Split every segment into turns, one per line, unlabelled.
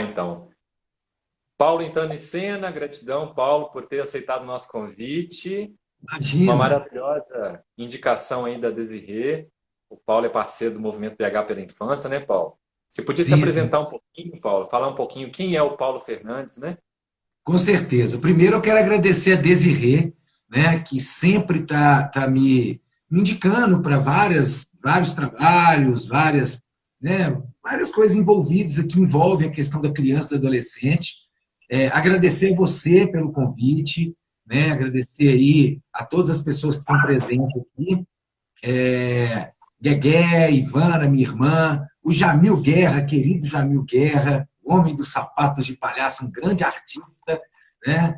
então. Paulo entrando em cena, gratidão, Paulo, por ter aceitado o nosso convite. Uma
Imagina.
maravilhosa indicação aí da Desirê. O Paulo é parceiro do Movimento PH pela Infância, né, Paulo? Você podia se
Sim, sim,
apresentar um pouquinho, Paulo, falar um pouquinho quem é o Paulo Fernandes, né?
com certeza. Primeiro eu quero agradecer a Desirê, né, que sempre tá me indicando para vários trabalhos, várias coisas envolvidas que envolvem a questão da criança e do adolescente. Agradecer a você pelo convite, né, agradecer aí a todas as pessoas que estão presentes aqui. Guegué, Ivana, minha irmã, o Jamil Guerra, querido Jamil Guerra, homem dos sapatos de palhaço, um grande artista, né?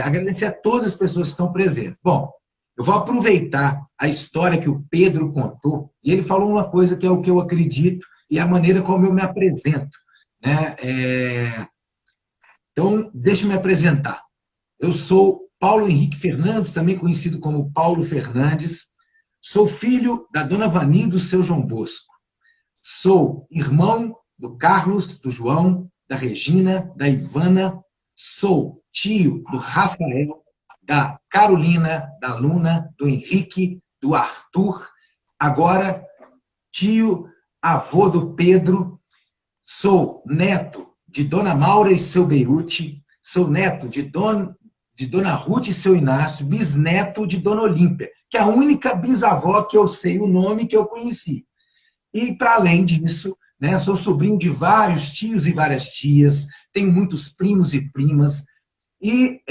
Agradecer a todas as pessoas que estão presentes. Bom, eu vou aproveitar a história que o Pedro contou, e ele falou uma coisa que é o que eu acredito e a maneira como eu me apresento, né? Então, deixa eu me apresentar. Eu sou Paulo Henrique Fernandes, também conhecido como Paulo Fernandes. Sou filho da dona Vani e do seu João Bosco. Sou irmão do Carlos, do João, da Regina, da Ivana. Sou tio do Rafael, da Carolina, da Luna, do Henrique, do Arthur. Agora, tio, avô do Pedro. Sou neto de Dona Maura e seu Beirute. Sou neto de Dona Ruth e seu Inácio, bisneto de Dona Olímpia, que é a única bisavó que eu sei o nome que eu conheci. E, para além disso, né, sou sobrinho de vários tios e várias tias, tenho muitos primos e primas, e,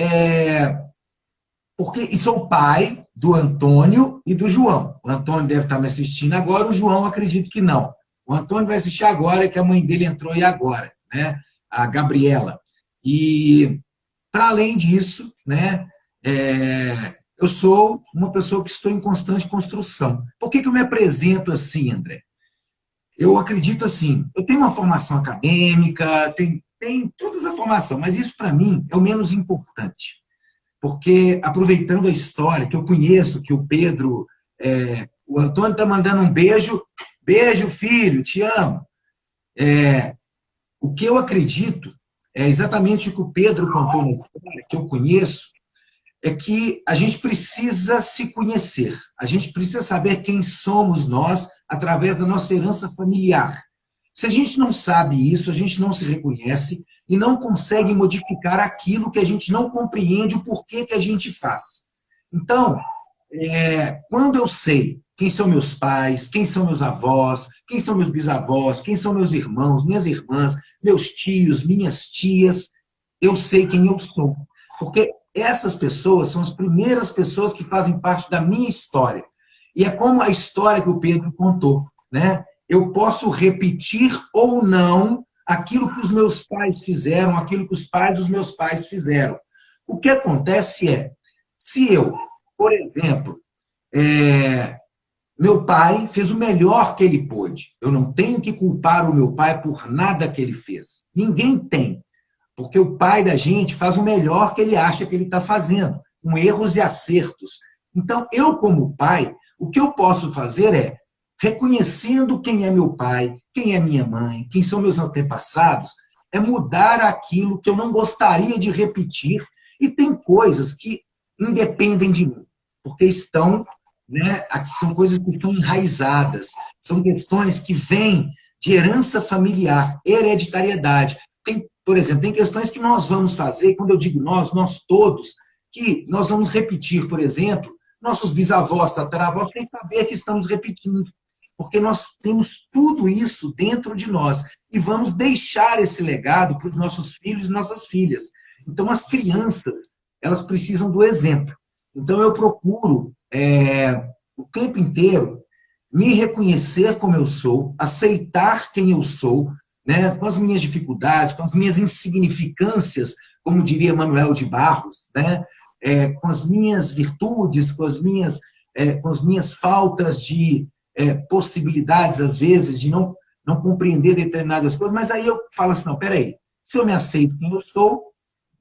e sou pai do Antônio e do João. O Antônio deve estar me assistindo agora, o João acredito que não. O Antônio vai assistir agora, que a mãe dele entrou aí agora, né, a Gabriela. E, para além disso, né, eu sou uma pessoa que estou em constante construção. Por que eu me apresento assim, André? Eu acredito assim, eu tenho uma formação acadêmica, tem toda essa formação, mas isso para mim é o menos importante. Porque, aproveitando a história que eu conheço, que o Pedro, o Antônio está mandando um beijo, beijo filho, te amo. O que eu acredito é exatamente o que o Pedro contou na história, que eu conheço, é que a gente precisa se conhecer, a gente precisa saber quem somos nós através da nossa herança familiar. Se a gente não sabe isso, a gente não se reconhece e não consegue modificar aquilo que a gente não compreende o porquê que a gente faz. Então, quando eu sei quem são meus pais, quem são meus avós, quem são meus bisavós, quem são meus irmãos, minhas irmãs, meus tios, minhas tias, eu sei quem eu sou. Porque essas pessoas são as primeiras pessoas que fazem parte da minha história. E é como a história que o Pedro contou, né? Eu posso repetir ou não aquilo que os meus pais fizeram, aquilo que os pais dos meus pais fizeram. O que acontece é, se eu, por exemplo, meu pai fez o melhor que ele pôde. Eu não tenho que culpar o meu pai por nada que ele fez. Ninguém tem. Porque o pai da gente faz o melhor que ele acha que ele está fazendo, com erros e acertos. Então, eu, como pai, o que eu posso fazer é, reconhecendo quem é meu pai, quem é minha mãe, quem são meus antepassados, é mudar aquilo que eu não gostaria de repetir, e tem coisas que independem de mim, porque estão, né, são coisas que estão enraizadas, são questões que vêm de herança familiar, hereditariedade. Por exemplo, tem questões que nós vamos fazer, quando eu digo nós todos, que nós vamos repetir, por exemplo, nossos bisavós, tataravós, sem saber que estamos repetindo, porque nós temos tudo isso dentro de nós e vamos deixar esse legado para os nossos filhos e nossas filhas. Então, as crianças, elas precisam do exemplo. Então, eu procuro, o tempo inteiro, me reconhecer como eu sou, aceitar quem eu sou, né, com as minhas dificuldades, com as minhas insignificâncias, como diria Manuel de Barros, né, com as minhas virtudes, com as minhas faltas de possibilidades, às vezes, de não compreender determinadas coisas, mas aí eu falo assim, não, peraí, se eu me aceito quem eu sou,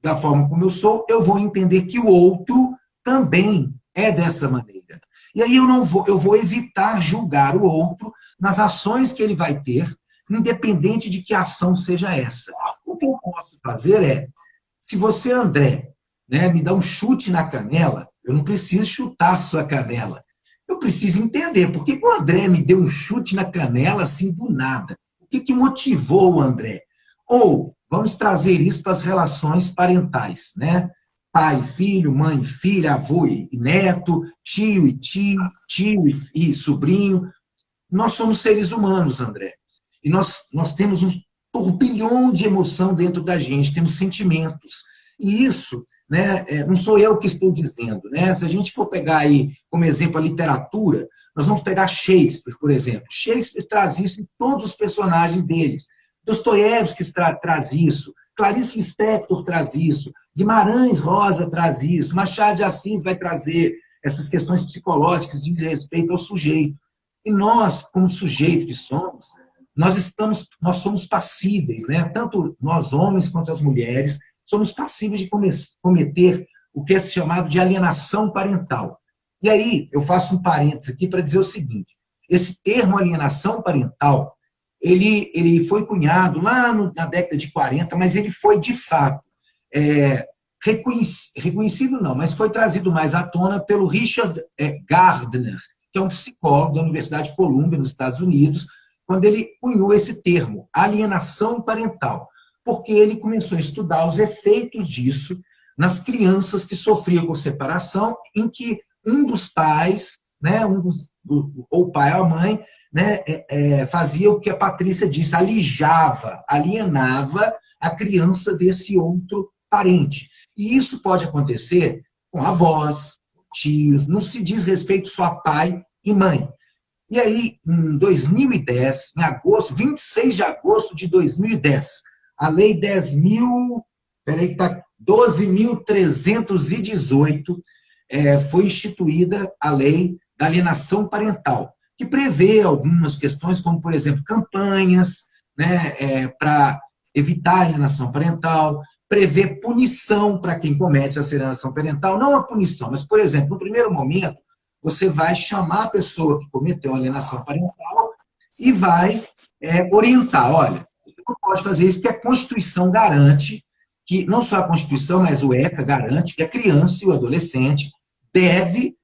da forma como eu sou, eu vou entender que o outro também é dessa maneira. E aí eu vou evitar julgar o outro nas ações que ele vai ter, independente de que ação seja essa. O que eu posso fazer é, se você, André, né, me dá um chute na canela, eu não preciso chutar sua canela. Eu preciso entender por que o André me deu um chute na canela assim do nada. O que motivou o André? Ou vamos trazer isso para as relações parentais, né? Pai, filho, mãe, filha, avô e neto, tio e tio, e sobrinho. Nós somos seres humanos, André. E nós temos um turbilhão de emoção dentro da gente, temos sentimentos. E isso, né, não sou eu que estou dizendo, né? Se a gente for pegar aí como exemplo a literatura, nós vamos pegar Shakespeare, por exemplo. Shakespeare traz isso em todos os personagens deles. Dostoiévski traz isso, Clarice Lispector traz isso, Guimarães Rosa traz isso, Machado de Assis vai trazer essas questões psicológicas de respeito ao sujeito. E nós, como sujeito que somos, nós somos passíveis, né? Tanto nós homens quanto as mulheres, somos passíveis de cometer o que é chamado de alienação parental. E aí, eu faço um parênteses aqui para dizer o seguinte, esse termo alienação parental, ele foi cunhado lá na década de 40, mas ele foi, de fato, reconhecido não, mas foi trazido mais à tona pelo Richard Gardner, que é um psicólogo da Universidade de Columbia, nos Estados Unidos, quando ele cunhou esse termo, alienação parental, porque ele começou a estudar os efeitos disso nas crianças que sofriam com separação, em que um dos pais, né, ou o pai ou a mãe, né, fazia o que a Patrícia disse, alienava a criança desse outro parente. E isso pode acontecer com avós, tios, não se diz respeito só a pai e mãe. E aí, em 2010, em agosto, 26 de agosto de 2010, a Lei 12.318 foi instituída a Lei da Alienação Parental, que prevê algumas questões, como, por exemplo, campanhas, né, para evitar a alienação parental, prevê punição para quem comete essa alienação parental, não a punição, mas, por exemplo, no primeiro momento, você vai chamar a pessoa que cometeu a alienação parental e vai orientar, olha, você não pode fazer isso porque a Constituição garante que, não só a Constituição, mas o ECA garante que a criança e o adolescente deve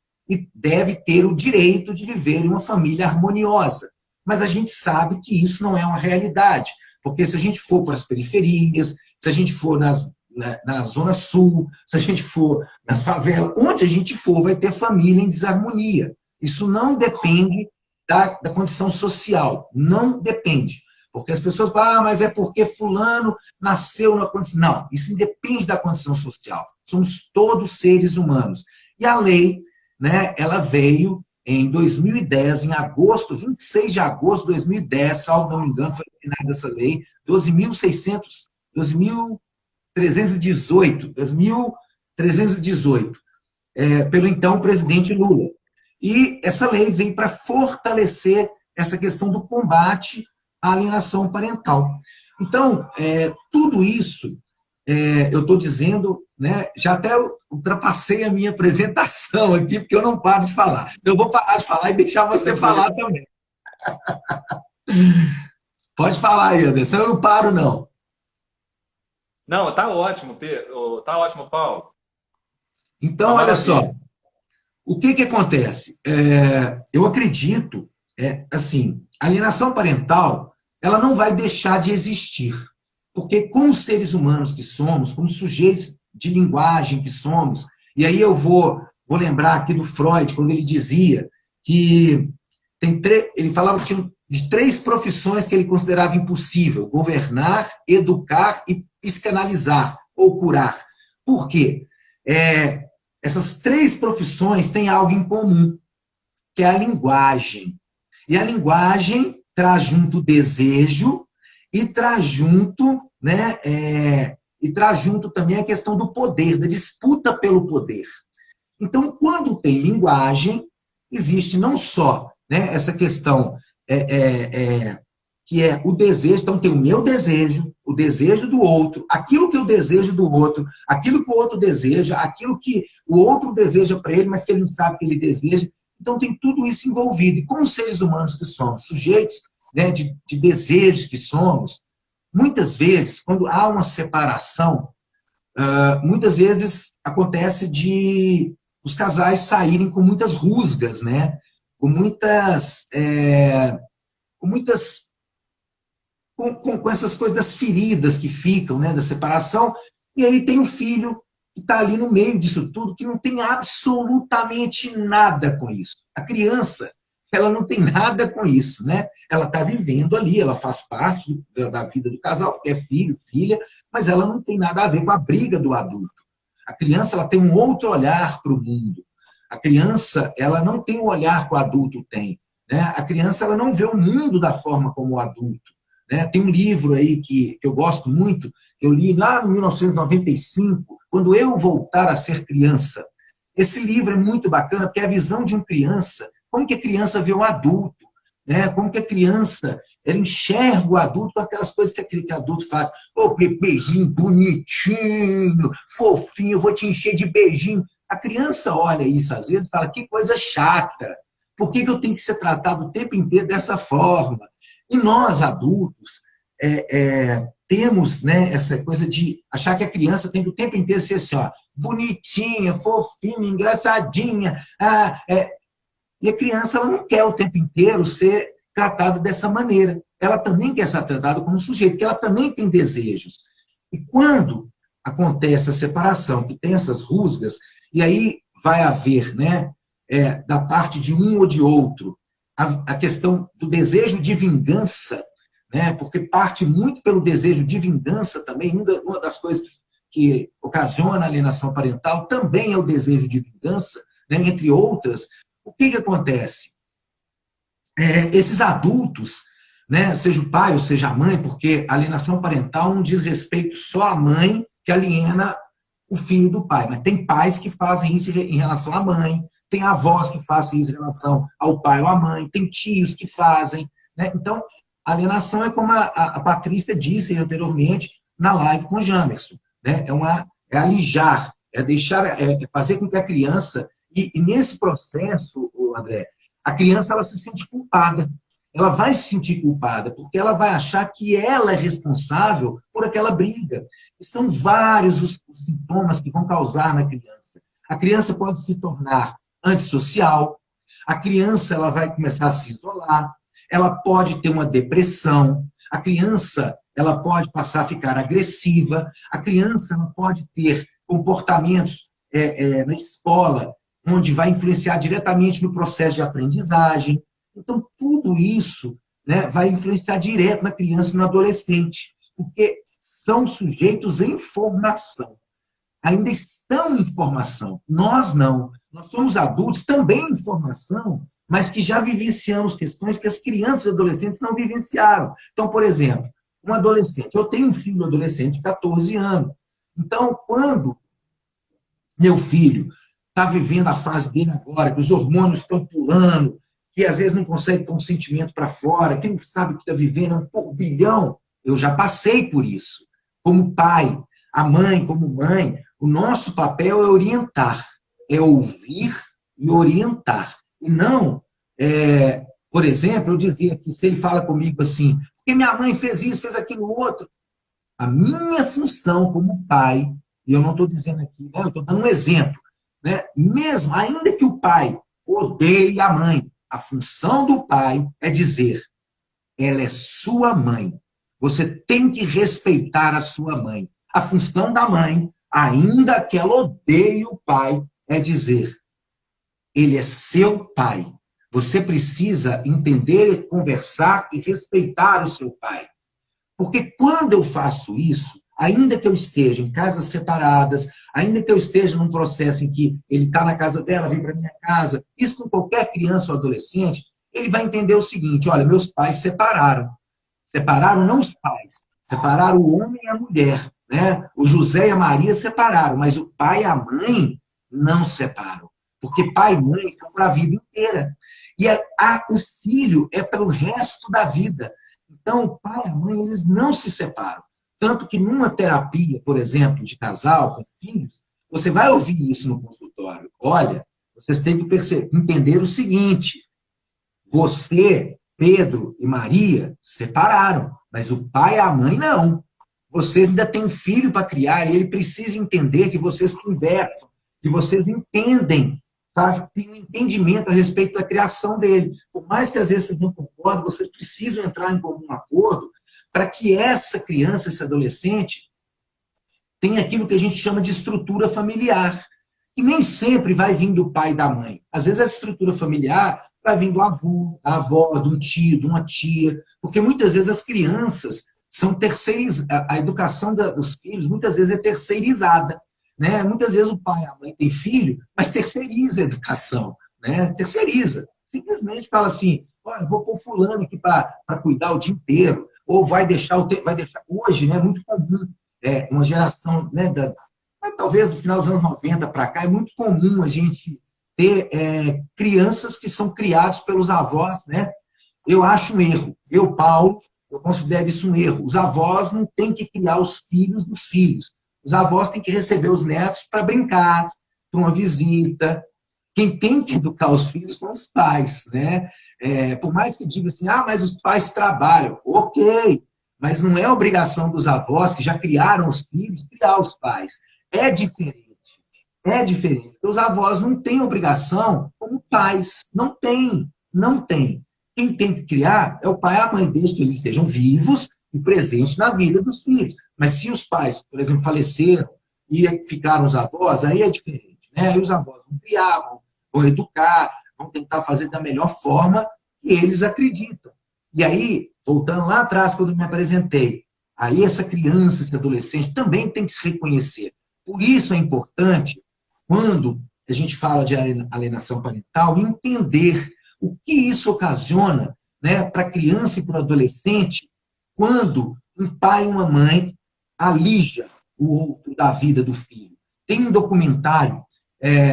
ter o direito de viver em uma família harmoniosa. Mas a gente sabe que isso não é uma realidade, porque se a gente for para as periferias, se a gente for na Zona Sul, se a gente for nas favelas, onde a gente for, vai ter família em desarmonia. Isso não depende da condição social, não depende. Porque as pessoas falam, mas é porque fulano nasceu na condição... Não, isso independe da condição social. Somos todos seres humanos. E a lei, né, ela veio em 2010, em agosto, 26 de agosto de 2010, salvo não me engano, foi terminada essa lei, 12.318, pelo então presidente Lula. E essa lei veio para fortalecer essa questão do combate à alienação parental. Então, tudo isso, eu estou dizendo, né, já até ultrapassei a minha apresentação aqui, porque eu não paro de falar. Eu vou parar de falar e deixar você falar também. Pode falar aí, Anderson, eu não paro, não.
Não, tá ótimo, Pedro. Tá ótimo, Paulo.
Então, olha só, o que acontece? Eu acredito, assim, a alienação parental, ela não vai deixar de existir, porque como seres humanos que somos, como sujeitos de linguagem que somos, e aí eu vou lembrar aqui do Freud, quando ele dizia que ele falava que tinha de 3 profissões que ele considerava impossível: governar, educar e psicanalizar, ou curar. Por quê? Essas 3 profissões têm algo em comum, que é a linguagem. E a linguagem traz junto o desejo e traz junto, né, também a questão do poder, da disputa pelo poder. Então, quando tem linguagem, existe não só, né, essa questão que é o desejo, então tem o meu desejo, o desejo do outro, aquilo que eu desejo do outro, aquilo que o outro deseja, aquilo que o outro deseja para ele, mas que ele não sabe que ele deseja. Então tem tudo isso envolvido. E como seres humanos que somos, sujeitos, né, de desejos que somos, Muitas vezes, quando há uma separação, muitas vezes acontece de os casais saírem com muitas rusgas, né? Com muitas, com muitas, com essas coisas das feridas que ficam, né? Da separação. E aí tem o filho que está ali no meio disso tudo, que não tem absolutamente nada com isso. A criança, ela não tem nada com isso, né? Ela está vivendo ali, ela faz parte da vida do casal, é filho, filha, mas ela não tem nada a ver com a briga do adulto. A criança, ela tem um outro olhar para o mundo. A criança, ela não tem o olhar que o adulto tem, né? A criança, ela não vê o mundo da forma como o adulto, né? Tem um livro aí que eu gosto muito, que eu li lá em 1995, Quando Eu Voltar a Ser Criança. Esse livro é muito bacana, porque é a visão de uma criança, como que a criança vê o adulto, né? Como que a criança ela enxerga o adulto com aquelas coisas que aquele adulto faz. Ô, bebezinho bonitinho, fofinho, eu vou te encher de beijinho. A criança olha isso às vezes e fala, que coisa chata. Por que eu tenho que ser tratado o tempo inteiro dessa forma? E nós, adultos, temos, né, essa coisa de achar que a criança tem que o tempo inteiro ser assim, ó, bonitinha, fofinha, engraçadinha. E a criança ela não quer o tempo inteiro ser tratada dessa maneira. Ela também quer ser tratada como um sujeito, porque ela também tem desejos. E quando acontece a separação, que tem essas rusgas, e aí vai haver, né, da parte de um ou de outro, a questão do desejo de vingança, né, porque parte muito pelo desejo de vingança também, uma das coisas que ocasiona a alienação parental também é o desejo de vingança, né, entre outras. O que acontece? Esses adultos, né, seja o pai ou seja a mãe, porque a alienação parental não diz respeito só à mãe que aliena o filho do pai, mas tem pais que fazem isso em relação à mãe, tem avós que fazem isso em relação ao pai ou à mãe, tem tios que fazem, né? Então, a alienação é como a Patrícia disse anteriormente na live com o Jamerson, né? É alijar, fazer com que a criança, e nesse processo, André, a criança ela se sente culpada. Ela vai se sentir culpada, porque ela vai achar que ela é responsável por aquela briga. São vários os sintomas que vão causar na criança. A criança pode se tornar antissocial, a criança ela vai começar a se isolar, ela pode ter uma depressão, a criança ela pode passar a ficar agressiva, a criança ela pode ter comportamentos na escola, onde vai influenciar diretamente no processo de aprendizagem. Então, tudo isso, né, vai influenciar direto na criança e no adolescente, porque são sujeitos em formação. Ainda estão em formação. Nós não. Nós somos adultos também em formação, mas que já vivenciamos questões que as crianças e adolescentes não vivenciaram. Então, por exemplo, um adolescente. Eu tenho um filho adolescente de 14 anos. Então, quando meu filho está vivendo a fase dele agora, que os hormônios estão pulando, que às vezes não consegue ter um sentimento para fora, que não sabe o que está vivendo, é um turbilhão, eu já passei por isso. Como pai, a mãe como mãe, o nosso papel é orientar, é ouvir e orientar. E não, por exemplo, eu dizia que se ele fala comigo assim, porque minha mãe fez isso, fez aquilo outro, a minha função como pai, e eu não estou dizendo aqui, né, eu estou dando um exemplo, né, mesmo, ainda que o pai odeie a mãe, a função do pai é dizer, ela é sua mãe, você tem que respeitar a sua mãe. A função da mãe, ainda que ela odeie o pai, é dizer, ele é seu pai. Você precisa entender, conversar e respeitar o seu pai. Porque quando eu faço isso, ainda que eu esteja em casas separadas, ainda que eu esteja num processo em que ele está na casa dela, vem para minha casa, isso com qualquer criança ou adolescente, ele vai entender o seguinte, olha, meus pais separaram. Separaram não os pais, separaram o homem e a mulher, né? O José e a Maria separaram, mas o pai e a mãe não separam. Porque pai e mãe são para a vida inteira. E o filho é pelo resto da vida. Então, o pai e a mãe, eles não se separam. Tanto que numa terapia, por exemplo, de casal, com filhos, você vai ouvir isso no consultório. Olha, vocês têm que entender o seguinte, você, Pedro e Maria, separaram. Mas o pai e a mãe, não. Vocês ainda têm um filho para criar e ele precisa entender que vocês conversam, que vocês entendem, têm um entendimento a respeito da criação dele. Por mais que às vezes vocês não concordem, vocês precisam entrar em comum acordo para que essa criança, esse adolescente, tenha aquilo que a gente chama de estrutura familiar, que nem sempre vai vir do pai e da mãe. Às vezes essa estrutura familiar vai vir do avô, da avó, de um tio, de uma tia, porque muitas vezes as crianças são terceirizadas, a educação dos filhos muitas vezes é terceirizada. Né? Muitas vezes o pai e a mãe têm filho, mas terceiriza a educação. Né? Terceiriza. Simplesmente fala assim, olha, vou pôr fulano aqui para cuidar o dia inteiro, ou vai deixar. Hoje, né, é muito comum, uma geração, né, talvez do final dos anos 90 para cá, é muito comum a gente ter crianças que são criadas pelos avós, né? Eu acho um erro. Eu, Paulo, eu considero isso um erro. Os avós não têm que criar os filhos dos filhos. Os avós têm que receber os netos para brincar, para uma visita. Quem tem que educar os filhos são os pais, né? Por mais que diga assim, mas os pais trabalham. Ok, mas não é obrigação dos avós, que já criaram os filhos, criar os pais. É diferente. É diferente. Os avós não têm obrigação como pais. Não tem. Não tem. Quem tem que criar é o pai e a mãe, desde que eles estejam vivos e presentes na vida dos filhos. Mas se os pais, por exemplo, faleceram e ficaram os avós, aí é diferente. Né? Aí os avós vão criar, vão educar, vão tentar fazer da melhor forma que eles acreditam. E aí, voltando lá atrás, quando eu me apresentei, aí essa criança, esse adolescente também tem que se reconhecer. Por isso é importante, quando a gente fala de alienação parental, entender o que isso ocasiona, né, para a criança e para o adolescente quando um pai e uma mãe alija o outro da vida do filho. Tem um documentário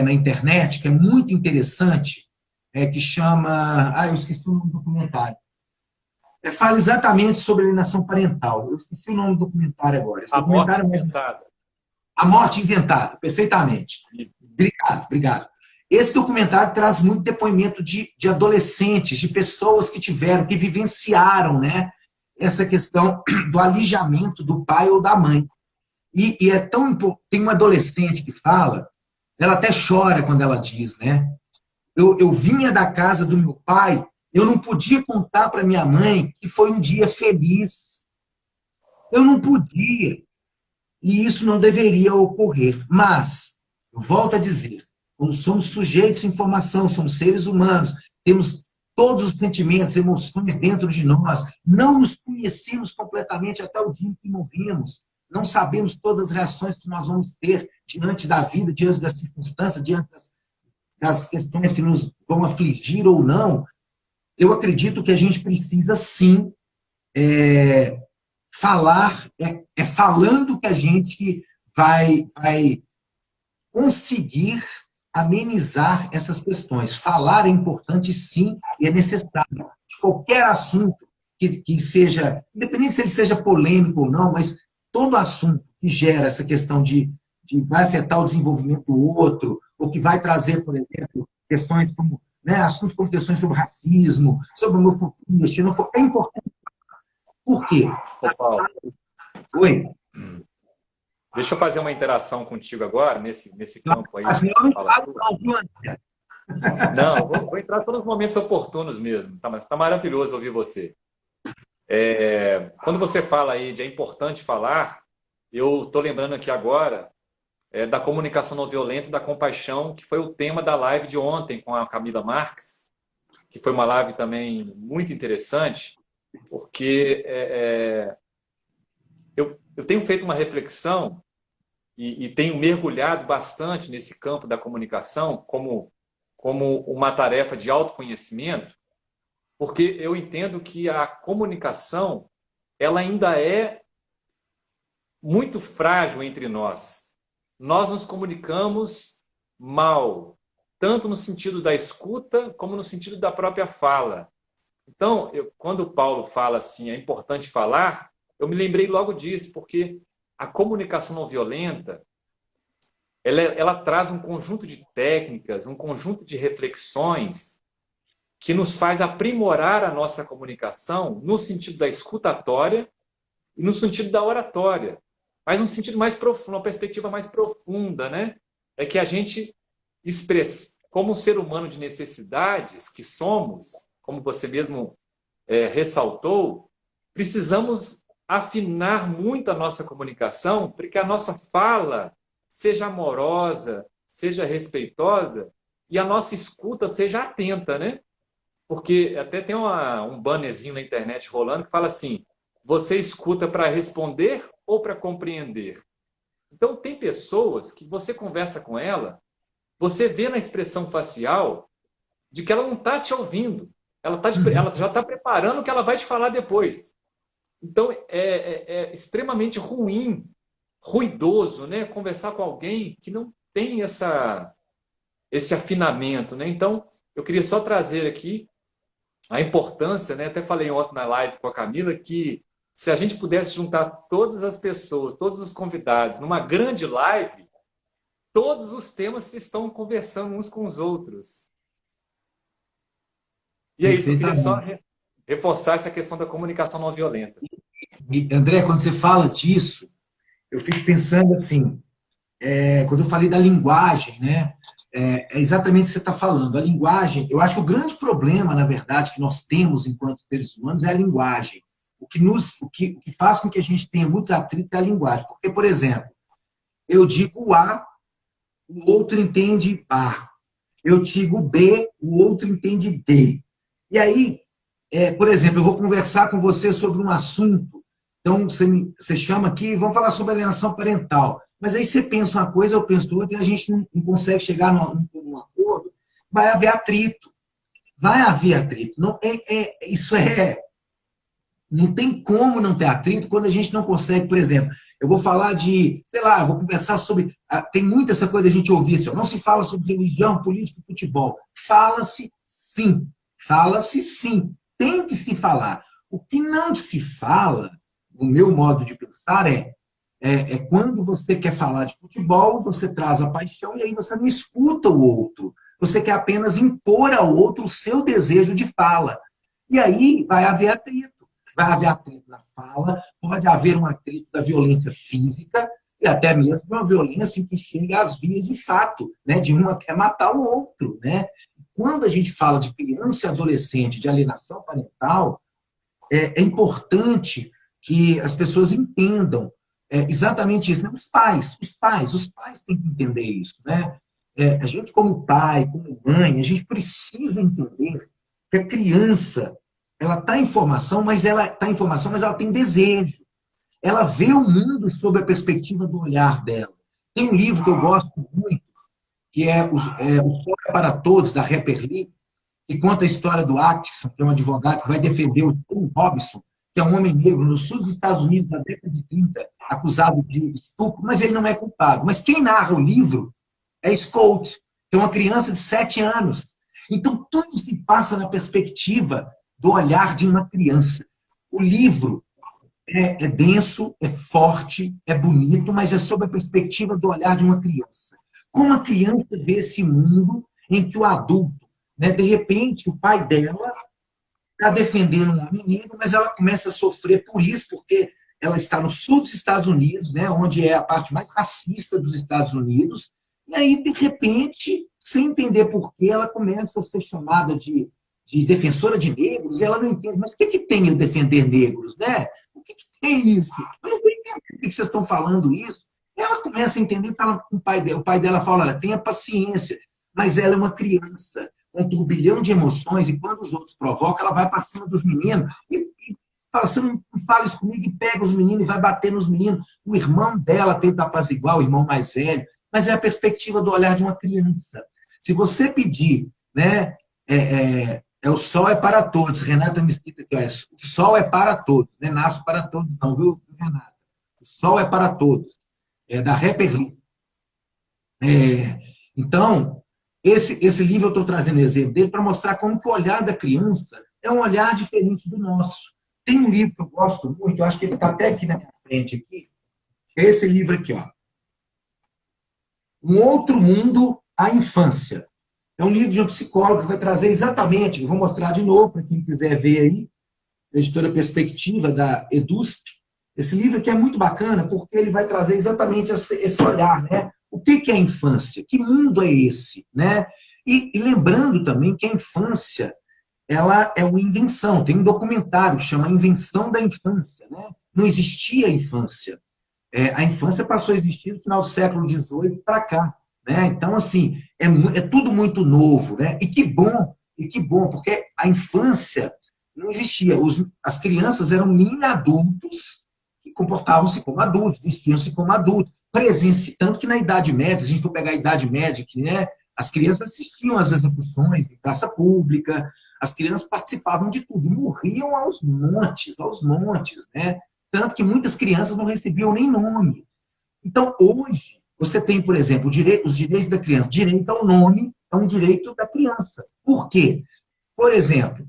na internet que é muito interessante, que chama... eu esqueci o nome do documentário. Fala exatamente sobre alienação parental. Eu esqueci o nome do documentário agora. Esse documentário
Morte Inventada.
A Morte Inventada, perfeitamente. Obrigado. Esse documentário traz muito depoimento de adolescentes, de pessoas que vivenciaram, né, essa questão do alijamento do pai ou da mãe. E é tão importante. Tem uma adolescente que fala, ela até chora quando ela diz, né? Eu vinha da casa do meu pai, eu não podia contar para minha mãe que foi um dia feliz. Eu não podia. E isso não deveria ocorrer. Mas, eu volto a dizer, como somos sujeitos à informação, somos seres humanos, temos todos os sentimentos, emoções dentro de nós, não nos conhecemos completamente até o dia em que morremos, não sabemos todas as reações que nós vamos ter diante da vida, diante das circunstâncias, diante das questões que nos vão afligir ou não. Eu acredito que a gente precisa, sim, falar, falando que a gente vai conseguir amenizar essas questões. Falar é importante, sim, e é necessário. De qualquer assunto que seja, independente se ele seja polêmico ou não, mas todo assunto que gera essa questão de vai afetar o desenvolvimento do outro, ou que vai trazer, por exemplo, questões como, né, assuntos como questões sobre racismo, sobre homofobia, xenofobia, é importante. Por quê?
Ô, Paulo,
Oi?
Deixa eu fazer uma interação contigo agora, nesse campo aí.
Assim, eu não falo,
não, vou entrar todos os momentos oportunos mesmo, tá? Mas está maravilhoso ouvir você. Quando você fala aí de é importante falar, eu estou lembrando aqui agora da comunicação não violenta e da compaixão, que foi o tema da live de ontem com a Camila Marques, que foi uma live também muito interessante, porque eu tenho feito uma reflexão e tenho mergulhado bastante nesse campo da comunicação como uma tarefa de autoconhecimento, porque eu entendo que a comunicação ela ainda é muito frágil entre nós. Nós nos comunicamos mal, tanto no sentido da escuta como no sentido da própria fala. Então, quando o Paulo fala assim, é importante falar, eu me lembrei logo disso, porque a comunicação não violenta, ela traz um conjunto de técnicas, um conjunto de reflexões que nos faz aprimorar a nossa comunicação no sentido da escutatória e no sentido da oratória, mas num sentido mais profundo, uma perspectiva mais profunda, né? É que a gente expressa, como um ser humano de necessidades que somos, como você mesmo ressaltou, precisamos afinar muito a nossa comunicação para que a nossa fala seja amorosa, seja respeitosa e a nossa escuta seja atenta, né? Porque até tem um bannerzinho na internet rolando que fala assim: você escuta para responder ou para compreender? Então, tem pessoas que você conversa com ela, você vê na expressão facial de que ela não está te ouvindo. Ela já está preparando o que ela vai te falar depois. Então, é extremamente ruim, ruidoso, né? Conversar com alguém que não tem esse afinamento, né? Então, eu queria só trazer aqui a importância, né? Até falei ontem na live com a Camila, que se a gente pudesse juntar todas as pessoas, todos os convidados, numa grande live, todos os temas estão conversando uns com os outros. E é isso, eu queria só reforçar essa questão da comunicação não violenta.
E, André, quando você fala disso, eu fico pensando assim, quando eu falei da linguagem, né? É exatamente o que você está falando. A linguagem, eu acho que o grande problema, na verdade, que nós temos enquanto seres humanos é a linguagem. O que faz com que a gente tenha muitos atritos é a linguagem. Porque, por exemplo, eu digo A, o outro entende A. Eu digo B, o outro entende D. E aí, por exemplo, eu vou conversar com você sobre um assunto. Então, você chama aqui, vamos falar sobre alienação parental. Mas aí você pensa uma coisa, eu penso outra, e a gente não consegue chegar num acordo. Vai haver atrito. Vai haver atrito. Não, não tem como não ter atrito quando a gente não consegue, por exemplo, eu vou falar de, sei lá, eu vou conversar sobre, tem muita essa coisa da gente ouvir, assim, não se fala sobre religião, política e futebol. Fala-se sim, tem que se falar. O que não se fala, o meu modo de pensar é quando você quer falar de futebol, você traz a paixão e aí você não escuta o outro. Você quer apenas impor ao outro o seu desejo de fala. E aí vai haver atrito. Vai haver atrito na fala, pode haver um atrito da violência física e até mesmo uma violência que chega às vias de fato, né? De uma quer matar o outro. Né? Quando a gente fala de criança e adolescente, de alienação parental, é importante que as pessoas entendam exatamente isso. Né? Os pais têm que entender isso. Né? A gente, como pai, como mãe, a gente precisa entender que a criança ela está em formação, mas ela tem desejo. Ela vê o mundo sob a perspectiva do olhar dela. Tem um livro que eu gosto muito, que é O Sol é para Todos, da Harper Lee, que conta a história do Atkinson, que é um advogado que vai defender o Tom Robinson, que é um homem negro no sul dos Estados Unidos da década de 30, acusado de estupro, mas ele não é culpado. Mas quem narra o livro é Scott, que é uma criança de 7 anos. Então, tudo se passa na perspectiva do olhar de uma criança. O livro é denso, é forte, é bonito, mas é sob a perspectiva do olhar de uma criança. Como a criança vê esse mundo em que o adulto, né, de repente, o pai dela está defendendo uma menina, mas ela começa a sofrer por isso, porque ela está no sul dos Estados Unidos, né, onde é a parte mais racista dos Estados Unidos, e aí, de repente, sem entender por que, ela começa a ser chamada de defensora de negros, e ela não entende, mas o que tem eu defender negros, né? O que tem isso? Eu não estou entendendo por que vocês estão falando isso. E ela começa a entender, o pai dela fala, olha, tenha paciência, mas ela é uma criança, com um turbilhão de emoções, e quando os outros provocam, ela vai para cima dos meninos, e fala, você não fala isso comigo, e pega os meninos, e vai bater nos meninos. O irmão dela tenta apaziguar o irmão mais velho, mas é a perspectiva do olhar de uma criança. Se você pedir, né, o sol é para todos. Renata Mesquita aqui, o sol é para todos. Não é nasce para todos, não, viu, Renata? O sol é para todos. É da Harper Lee. Então, esse livro eu estou trazendo o exemplo dele para mostrar como que o olhar da criança é um olhar diferente do nosso. Tem um livro que eu gosto muito, eu acho que ele está até aqui na minha frente, aqui, é esse livro aqui, ó. Um Outro Mundo, a Infância. É um livro de um psicólogo que vai trazer exatamente, vou mostrar de novo para quem quiser ver aí, da editora Perspectiva, da EDUSP. Esse livro aqui é muito bacana porque ele vai trazer exatamente esse olhar, né? O que é a infância? Que mundo é esse? Né? E lembrando também que a infância ela é uma invenção. Tem um documentário que chama Invenção da Infância. Né? Não existia infância. A infância passou a existir no final do século XVIII para cá. Né? Então, assim, é tudo muito novo. Né? E que bom, porque a infância não existia. As crianças eram mini adultos que comportavam-se como adultos, vestiam-se como adultos. Tanto que na Idade Média, se a gente for pegar a Idade Média, que, né, as crianças assistiam às execuções em praça pública, as crianças participavam de tudo, morriam aos montes, né? Tanto que muitas crianças não recebiam nem nome. Então, hoje, você tem, por exemplo, os direitos da criança. Direito ao nome é um direito da criança. Por quê? Por exemplo,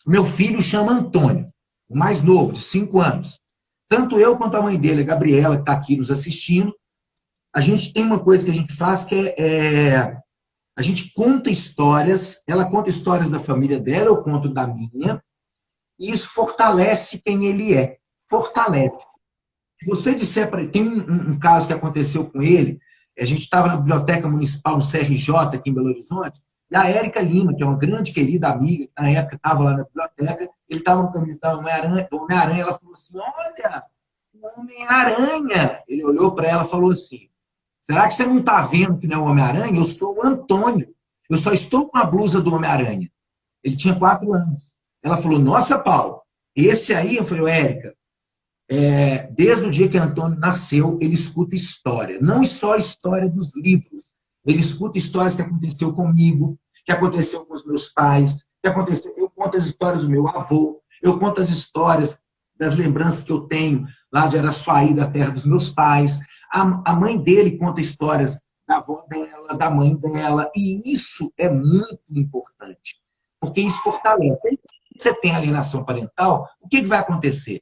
meu filho chama Antônio, o mais novo, de 5 anos. Tanto eu quanto a mãe dele, a Gabriela, que está aqui nos assistindo, a gente tem uma coisa que a gente faz que a gente conta histórias, ela conta histórias da família dela, eu conto da minha, e isso fortalece quem ele é. Fortalece. Se você disser para ele, tem um caso que aconteceu com ele, a gente estava na Biblioteca Municipal, no CRJ, aqui em Belo Horizonte, e a Érica Lima, que é uma grande querida amiga, que na época estava lá na biblioteca, ele estava com a camisa da Homem-Aranha, ela falou assim, olha, o Homem-Aranha. Ele olhou para ela e falou assim, será que você não está vendo que não é o Homem-Aranha? Eu sou o Antônio, eu só estou com a blusa do Homem-Aranha. Ele tinha 4 anos. Ela falou, nossa, Paulo, esse aí, eu falei, Érica, desde o dia que Antônio nasceu, ele escuta história. Não só história dos livros. Ele escuta histórias que aconteceu comigo, que aconteceu com os meus pais, que aconteceu. Eu conto as histórias do meu avô, eu conto as histórias das lembranças que eu tenho lá de Araçuaí, da terra dos meus pais. A mãe dele conta histórias da avó dela, da mãe dela, e isso é muito importante, porque isso fortalece. Aí, você tem alienação parental, o que vai acontecer?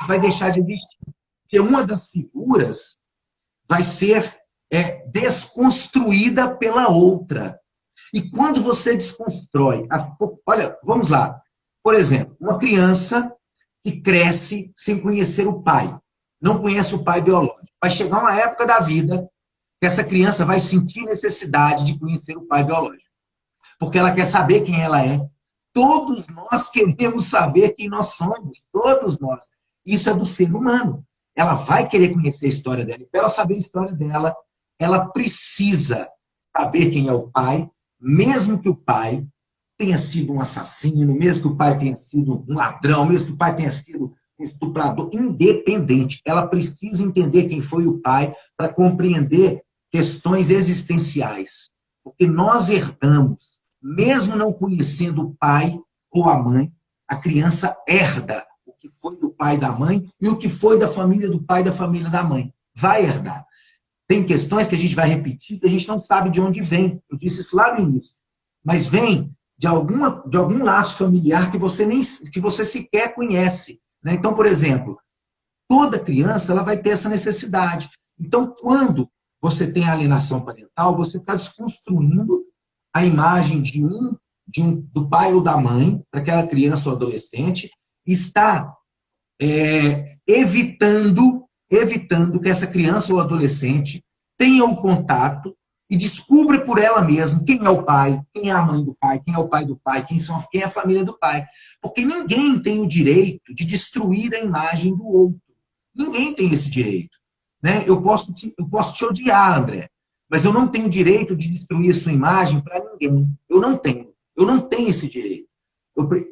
Vai deixar de existir. Porque uma das figuras vai ser desconstruída pela outra. E quando você desconstrói... Olha, vamos lá. Por exemplo, uma criança que cresce sem conhecer o pai. Não conhece o pai biológico. Vai chegar uma época da vida que essa criança vai sentir necessidade de conhecer o pai biológico. Porque ela quer saber quem ela é. Todos nós queremos saber quem nós somos. Todos nós. Isso é do ser humano. Ela vai querer conhecer a história dela. E para ela saber a história dela, ela precisa saber quem é o pai, mesmo que o pai tenha sido um assassino, mesmo que o pai tenha sido um ladrão, mesmo que o pai tenha sido um estuprador, independente. Ela precisa entender quem foi o pai para compreender questões existenciais. Porque nós herdamos, mesmo não conhecendo o pai ou a mãe, a criança herda o que foi do pai e da mãe e o que foi da família do pai e da família da mãe. Vai herdar. Tem questões que a gente vai repetir que a gente não sabe de onde vem. Eu disse isso lá no início. Mas vem de algum laço familiar que você sequer conhece. Né? Então, por exemplo, toda criança ela vai ter essa necessidade. Então, quando você tem a alienação parental, você está desconstruindo a imagem do pai ou da mãe para aquela criança ou adolescente, está evitando que essa criança ou adolescente tenha o contato e descubra por ela mesma quem é o pai, quem é a mãe do pai, quem é o pai do pai, quem é a família do pai. Porque ninguém tem o direito de destruir a imagem do outro. Ninguém tem esse direito. Né? Eu posso te odiar, André, mas eu não tenho o direito de destruir a sua imagem para ninguém. Eu não tenho. Eu não tenho esse direito.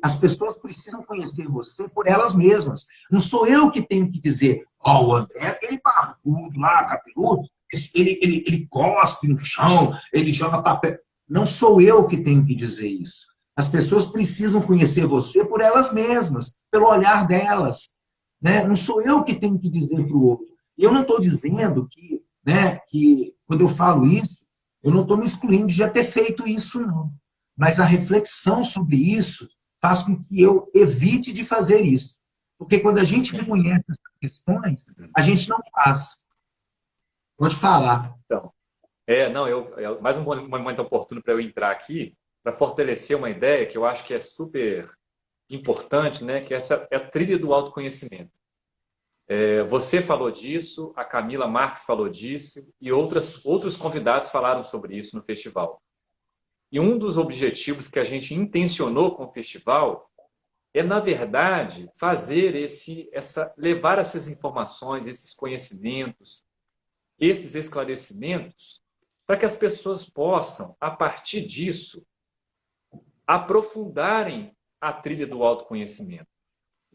As pessoas precisam conhecer você por elas mesmas. Não sou eu que tenho que dizer, o André, aquele barbudo lá, cabeludo, ele cospe no chão, ele joga papel. Não sou eu que tenho que dizer isso. As pessoas precisam conhecer você por elas mesmas, pelo olhar delas. Né? Não sou eu que tenho que dizer para o outro. E eu não estou dizendo que quando eu falo isso, eu não estou me excluindo de já ter feito isso, não. Mas a reflexão sobre isso faz com que eu evite de fazer isso. Porque quando a gente reconhece essas questões, a gente não faz. Pode falar.
Então, Não, mais um momento oportuno para eu entrar aqui, para fortalecer uma ideia que eu acho que é super importante, né? Que é a trilha do autoconhecimento. Você falou disso, a Camila Marques falou disso, e outros convidados falaram sobre isso no festival. E um dos objetivos que a gente intencionou com o festival é, na verdade, fazer levar essas informações, esses conhecimentos, esses esclarecimentos, para que as pessoas possam, a partir disso, aprofundarem a trilha do autoconhecimento.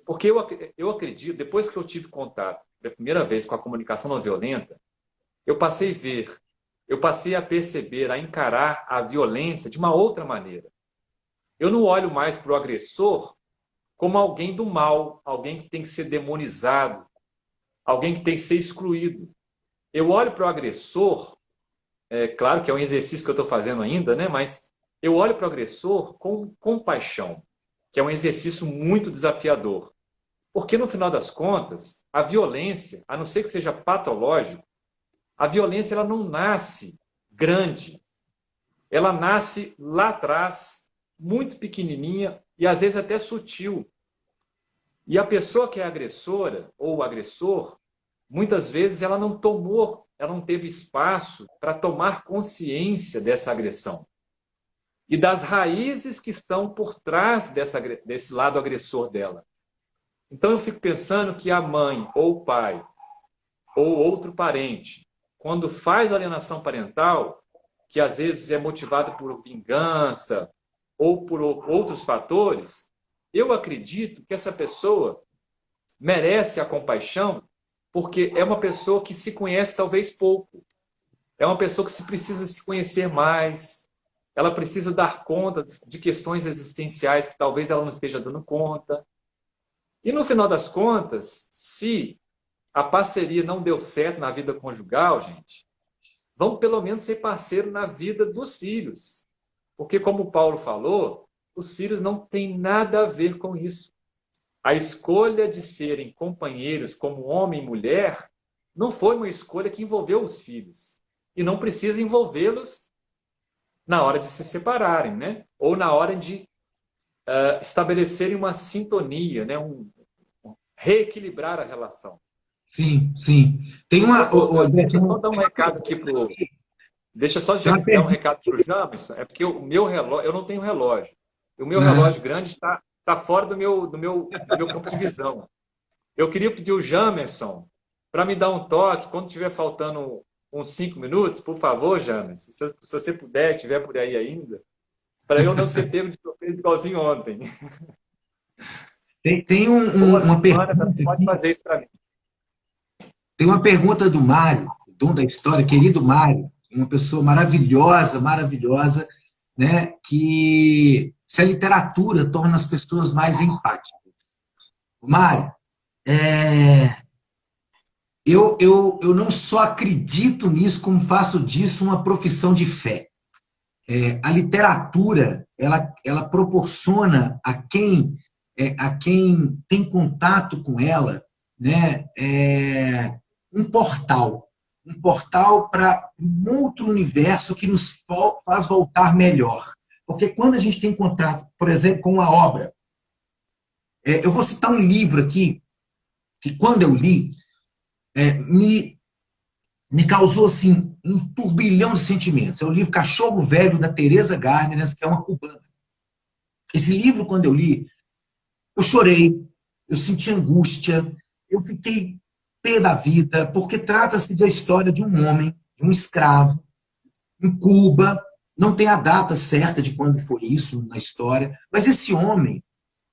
Porque eu acredito, depois que eu tive contato pela primeira vez com a comunicação não violenta, eu passei a perceber, a encarar a violência de uma outra maneira. Eu não olho mais para o agressor como alguém do mal, alguém que tem que ser demonizado, alguém que tem que ser excluído. Eu olho para o agressor, claro que é um exercício que eu estou fazendo ainda, né? Mas eu olho para o agressor com compaixão, que é um exercício muito desafiador. Porque, no final das contas, a violência, a não ser que seja patológico, a violência ela não nasce grande. Ela nasce lá atrás, muito pequenininha e, às vezes, até sutil. E a pessoa que é agressora ou o agressor, muitas vezes ela não teve espaço para tomar consciência dessa agressão e das raízes que estão por trás desse lado agressor dela. Então eu fico pensando que a mãe ou o pai ou outro parente, quando faz alienação parental, que às vezes é motivado por vingança ou por outros fatores, eu acredito que essa pessoa merece a compaixão porque é uma pessoa que se conhece talvez pouco. É uma pessoa que precisa se conhecer mais. Ela precisa dar conta de questões existenciais que talvez ela não esteja dando conta. E no final das contas, se a parceria não deu certo na vida conjugal, gente, vamos pelo menos ser parceiro na vida dos filhos. Porque, como o Paulo falou, os filhos não têm nada a ver com isso. A escolha de serem companheiros como homem e mulher não foi uma escolha que envolveu os filhos. E não precisa envolvê-los na hora de se separarem, né? Ou na hora de estabelecerem uma sintonia, né? Reequilibrar a relação.
Sim, sim. Tem uma...
Deixa eu só dar um recado aqui pro... Deixa eu só dar um recado para o Jamerson. É porque o meu relógio... Eu não tenho relógio. O meu relógio grande está fora do meu campo de visão. Eu queria pedir o Jamerson para me dar um toque quando estiver faltando uns 5 minutos, por favor, Jamerson, se você puder, estiver por aí ainda, para eu não ser pego de surpresa igualzinho ontem.
Tem uma pergunta.
Pode fazer isso para mim.
Tem uma pergunta do Mário, dono da história, querido Mário, uma pessoa maravilhosa, maravilhosa, né, que se a literatura torna as pessoas mais empáticas. Mário, eu não só acredito nisso, como faço disso uma profissão de fé. A literatura, ela proporciona a quem tem contato com ela, né, um portal para um outro universo que nos faz voltar melhor. Porque quando a gente tem contato, por exemplo, com uma obra, eu vou citar um livro aqui, que quando eu li, me causou assim, um turbilhão de sentimentos. É o livro Cachorro Velho, da Teresa Gárdenas, que é uma cubana. Esse livro, quando eu li, eu chorei, eu senti angústia, eu fiquei pé da vida, porque trata-se da história de um homem, de um escravo, em Cuba. Não tem a data certa de quando foi isso na história, mas esse homem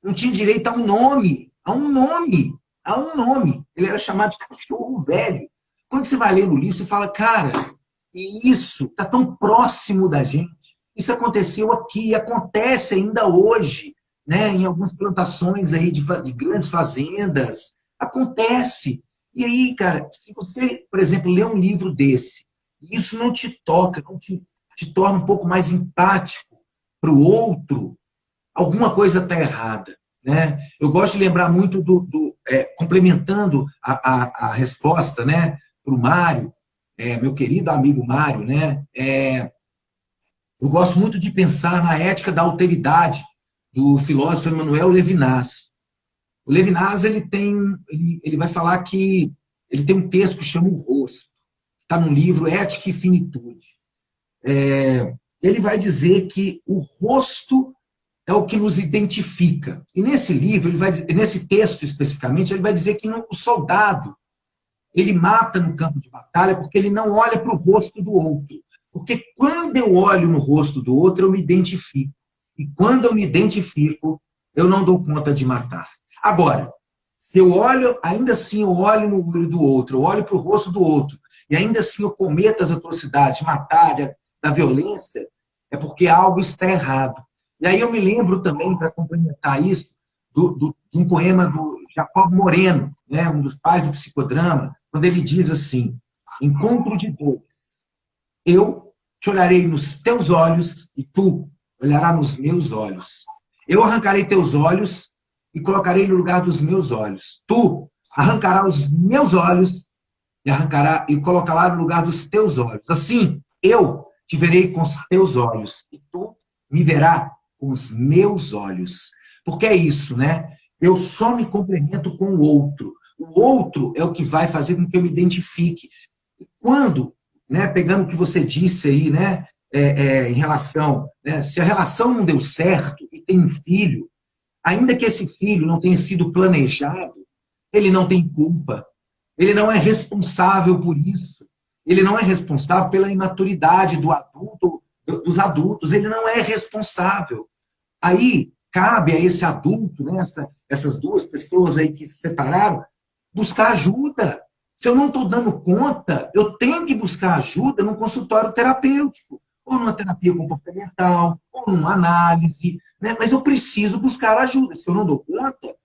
não tinha direito a um nome, Ele era chamado de Cachorro Velho. Quando você vai ler no livro, você fala, cara, isso está tão próximo da gente. Isso aconteceu aqui, acontece ainda hoje, né, em algumas plantações aí de grandes fazendas. Acontece. E aí, cara, se você, por exemplo, lê um livro desse, e isso não te toca, não te torna um pouco mais empático para o outro, alguma coisa está errada. Né? Eu gosto de lembrar muito complementando a resposta, né, para o Mário, meu querido amigo Mário, né? Eu gosto muito de pensar na ética da alteridade do filósofo Emmanuel Levinas. O Levinas ele vai falar que ele tem um texto que chama O Rosto, está no livro Ética e Finitude. Ele vai dizer que o rosto é o que nos identifica. E nesse livro, nesse texto especificamente, ele vai dizer que o soldado ele mata no campo de batalha porque ele não olha para o rosto do outro. Porque quando eu olho no rosto do outro, eu me identifico. E quando eu me identifico, eu não dou conta de matar. Agora, se eu olho, ainda assim eu olho no olho do outro, eu olho para o rosto do outro, e ainda assim eu cometo as atrocidades, de matar, da violência, é porque algo está errado. E aí eu me lembro também, para complementar isso, de um poema do Jacob Moreno, né, um dos pais do psicodrama, quando ele diz assim: encontro de dois, eu te olharei nos teus olhos e tu olharás nos meus olhos. Eu arrancarei teus olhos e colocarei no lugar dos meus olhos. Tu arrancarás os meus olhos e colocarás no lugar dos teus olhos. Assim, eu te verei com os teus olhos e tu me verás com os meus olhos. Porque é isso, né? Eu só me complemento com o outro. O outro é o que vai fazer com que eu me identifique. E quando, né, pegando o que você disse aí, né, em relação, né, se a relação não deu certo e tem um filho, ainda que esse filho não tenha sido planejado, ele não tem culpa. Ele não é responsável por isso. Ele não é responsável pela imaturidade dos adultos. Ele não é responsável. Aí cabe a esse adulto, né, essas duas pessoas aí que se separaram, buscar ajuda. Se eu não estou dando conta, eu tenho que buscar ajuda num consultório terapêutico, ou numa terapia comportamental, ou numa análise, né? Mas eu preciso buscar ajuda. Se eu não dou conta,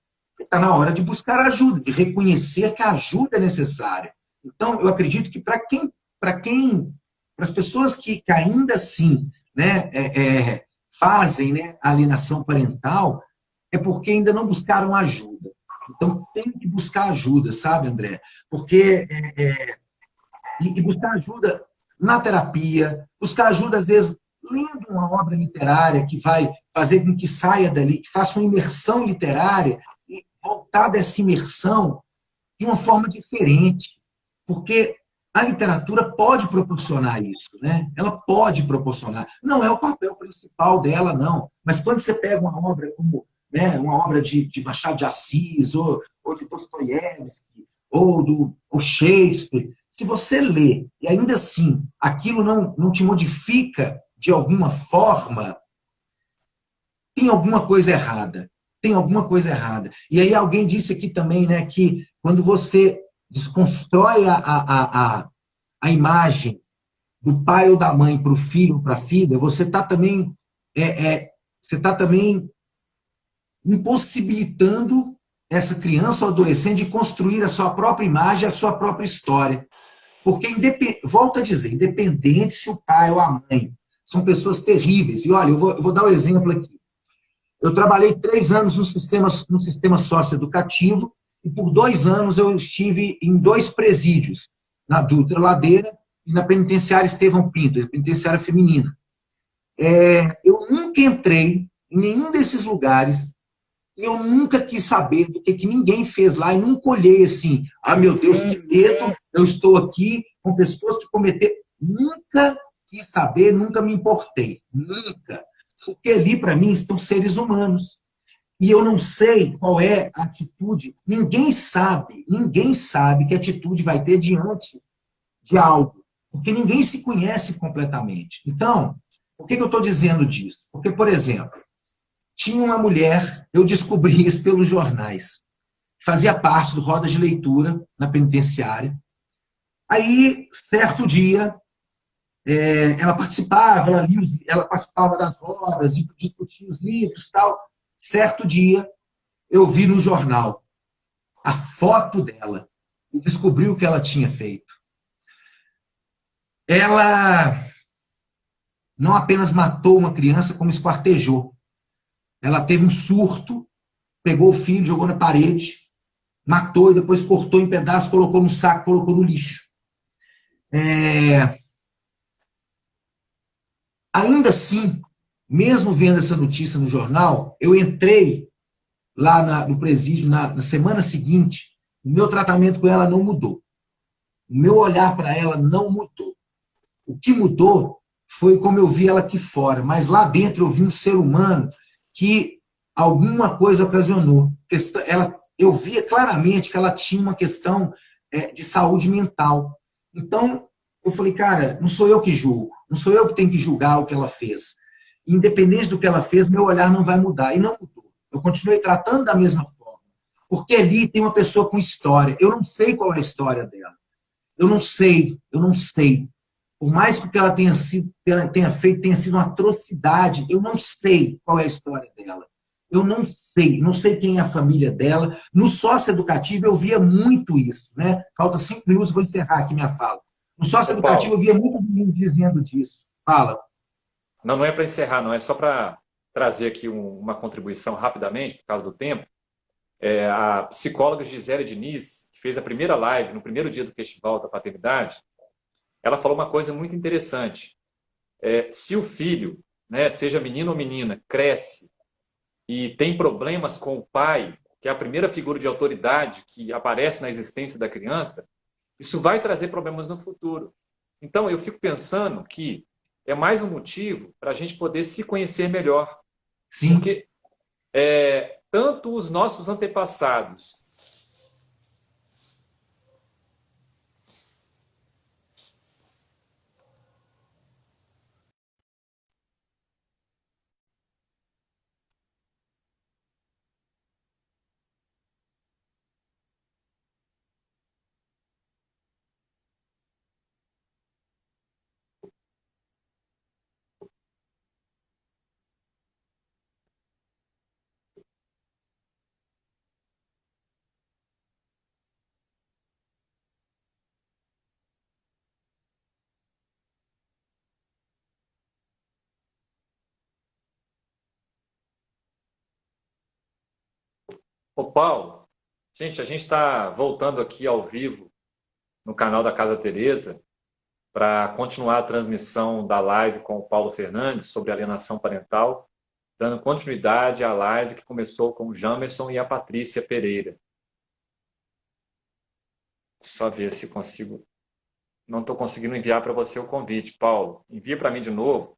está na hora de buscar ajuda, de reconhecer que a ajuda é necessária. Então, eu acredito que para as pessoas que ainda assim, né, fazem, né, a alienação parental, é porque ainda não buscaram ajuda. Então, tem que buscar ajuda, sabe, André? Porque e buscar ajuda na terapia, buscar ajuda, às vezes, lendo uma obra literária que vai fazer com que saia dali, que faça uma imersão literária e voltar dessa imersão de uma forma diferente. Porque a literatura pode proporcionar isso, né? Ela pode proporcionar. Não é o papel principal dela, não. Mas quando você pega uma obra como, né, uma obra de Machado de Assis, ou de Dostoiévski, ou Shakespeare, se você lê e ainda assim aquilo não te modifica de alguma forma, tem alguma coisa errada. Tem alguma coisa errada. E aí alguém disse aqui também, né, que quando você desconstrói a imagem do pai ou da mãe para o filho ou para a filha, você está também, impossibilitando essa criança ou adolescente de construir a sua própria imagem, a sua própria história. Porque, volto a dizer, independente se o pai ou a mãe são pessoas terríveis. E olha, eu vou dar um exemplo aqui. Eu trabalhei 3 anos no sistema socioeducativo e por 2 anos eu estive em 2 presídios, na Dutra Ladeira e na penitenciária Estevão Pinto, a penitenciária feminina. Eu nunca entrei em nenhum desses lugares e eu nunca quis saber do que ninguém fez lá e nunca olhei assim, meu Deus, que medo, eu estou aqui com pessoas que cometeram. Nunca quis saber, nunca me importei, nunca. Porque ali, para mim, estão seres humanos. E eu não sei qual é a atitude, ninguém sabe que atitude vai ter diante de algo, porque ninguém se conhece completamente. Então, por que eu estou dizendo disso? Porque, por exemplo, tinha uma mulher, eu descobri isso pelos jornais, fazia parte do Roda de Leitura na penitenciária. Aí, certo dia, ela participava, ela participava das rodas, discutia os livros e tal. Certo dia, eu vi no jornal a foto dela e descobri o que ela tinha feito. Ela não apenas matou uma criança, como esquartejou. Ela teve um surto, pegou o filho, jogou na parede, matou e depois cortou em pedaços, colocou no saco, colocou no lixo. Ainda assim, mesmo vendo essa notícia no jornal, eu entrei lá no presídio na semana seguinte, o meu tratamento com ela não mudou. O meu olhar para ela não mudou. O que mudou foi como eu vi ela aqui fora, mas lá dentro eu vi um ser humano que alguma coisa ocasionou. Eu via claramente que ela tinha uma questão de saúde mental. Então, eu falei, cara, não sou eu que julgo, não sou eu que tenho que julgar o que ela fez. Independente do que ela fez, meu olhar não vai mudar. E não mudou. Eu continuei tratando da mesma forma. Porque ali tem uma pessoa com história. Eu não sei qual é a história dela. Eu não sei. Por mais que o que ela tenha feito tenha sido uma atrocidade, eu não sei qual é a história dela. Eu não sei quem é a família dela. No sócio-educativo eu via muito isso, né? Falta 5 minutos, vou encerrar aqui minha fala. No sócio-educativo eu via muitos meninos dizendo disso. Fala.
Não, não é para encerrar, não. É só para trazer aqui uma contribuição rapidamente, por causa do tempo. A psicóloga Gisele Diniz, que fez a primeira live no primeiro dia do Festival da Paternidade, ela falou uma coisa muito interessante. Se o filho, né, seja menino ou menina, cresce e tem problemas com o pai, que é a primeira figura de autoridade que aparece na existência da criança, isso vai trazer problemas no futuro. Então, eu fico pensando que é mais um motivo para a gente poder se conhecer melhor.
Sim.
Porque tanto os nossos antepassados Ô Paulo, gente, a gente está voltando aqui ao vivo no canal da Casa Teresa para continuar a transmissão da live com o Paulo Fernandes sobre alienação parental, dando continuidade à live que começou com o Jamerson e a Patrícia Pereira. Só ver se consigo. Não estou conseguindo enviar para você o convite, Paulo. Envia para mim de novo.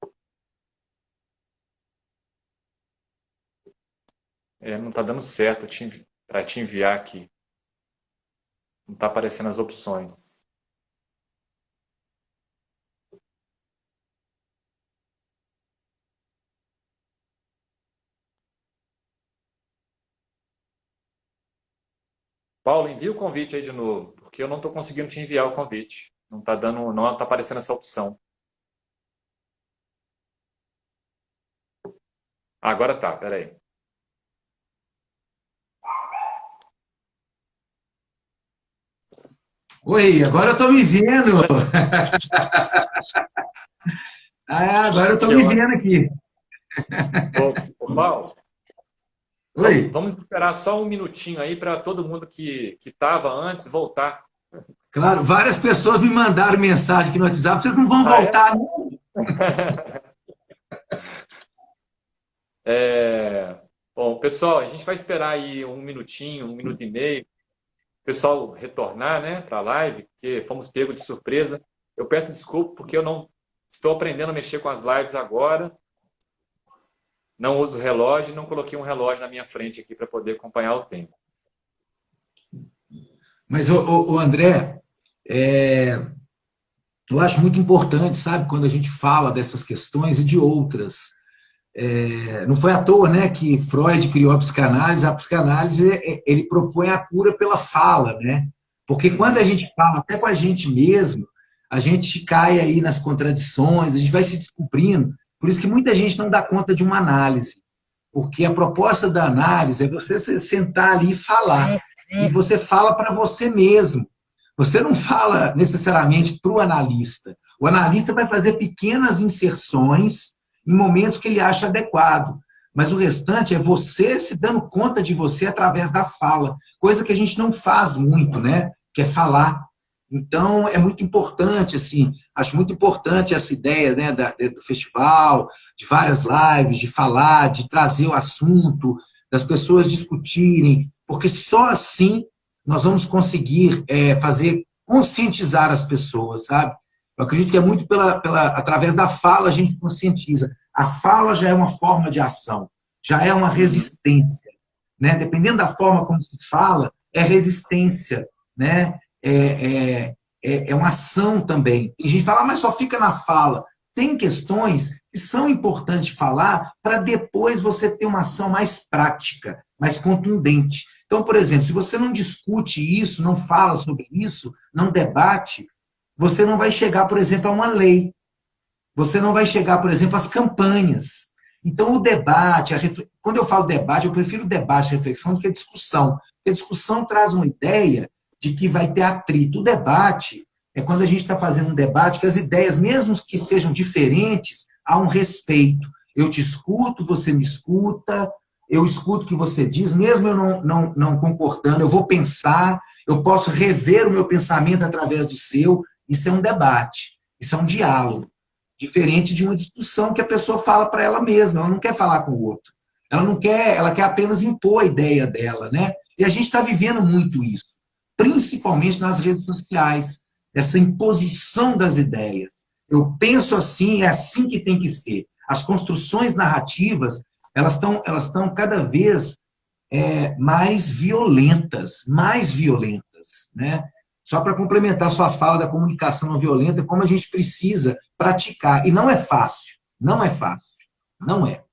Não está dando certo para te enviar aqui. Não está aparecendo as opções. Paulo, envia o convite aí de novo, porque eu não estou conseguindo te enviar o convite. Não está dando, não está aparecendo essa opção. Agora tá, peraí.
Oi, agora eu estou me vendo. Agora eu estou me vendo aqui.
Ô, Paulo,
Oi.
vamos esperar só um minutinho aí para todo mundo que estava antes voltar.
Claro, várias pessoas me mandaram mensagem aqui no WhatsApp, vocês não vão voltar, não?
Bom, pessoal, a gente vai esperar aí um minutinho, 1 minuto e meio, o pessoal retornar, né, para a live, porque fomos pegos de surpresa. Eu peço desculpa porque eu não estou aprendendo a mexer com as lives agora. Não uso relógio e não coloquei um relógio na minha frente aqui para poder acompanhar o tempo.
Mas, o André, eu acho muito importante, sabe, quando a gente fala dessas questões e de outras. Não foi à toa, né, que Freud criou a psicanálise. A psicanálise, ele propõe a cura pela fala, né? Porque quando a gente fala até com a gente mesmo, a gente cai aí nas contradições, a gente vai se descobrindo. Por isso que muita gente não dá conta de uma análise. Porque a proposta da análise é você sentar ali e falar. E você fala para você mesmo. Você não fala necessariamente para o analista. O analista vai fazer pequenas inserções em momentos que ele acha adequado. Mas o restante é você se dando conta de você através da fala. Coisa que a gente não faz muito, né? Que é falar. Então, é muito importante, assim, acho muito importante essa ideia, né, do festival, de várias lives, de falar, de trazer o assunto, das pessoas discutirem, porque só assim nós vamos conseguir fazer conscientizar as pessoas, sabe? Eu acredito que é muito através da fala a gente conscientiza. A fala já é uma forma de ação, já é uma resistência, né? Dependendo da forma como se fala, é resistência, né? É uma ação também. E a gente fala, mas só fica na fala. Tem questões que são importantes falar para depois você ter uma ação mais prática, mais contundente. Então, por exemplo, se você não discute isso, não fala sobre isso, não debate, você não vai chegar, por exemplo, a uma lei. Você não vai chegar, por exemplo, às campanhas. Então, o debate, quando eu falo debate, eu prefiro debate, reflexão, do que discussão. Porque a discussão traz uma ideia de que vai ter atrito. O debate é quando a gente está fazendo um debate que as ideias, mesmo que sejam diferentes, há um respeito. Eu te escuto, você me escuta, eu escuto o que você diz, mesmo eu não concordando, eu vou pensar, eu posso rever o meu pensamento através do seu. Isso é um debate, isso é um diálogo. Diferente de uma discussão que a pessoa fala para ela mesma, ela não quer falar com o outro. Ela quer apenas impor a ideia dela, né? E a gente está vivendo muito isso, principalmente nas redes sociais, essa imposição das ideias. Eu penso assim, é assim que tem que ser. As construções narrativas, elas estão cada vez mais violentas, né? Só para complementar sua fala da comunicação não violenta, como a gente precisa praticar. E não é fácil, não é fácil, não é.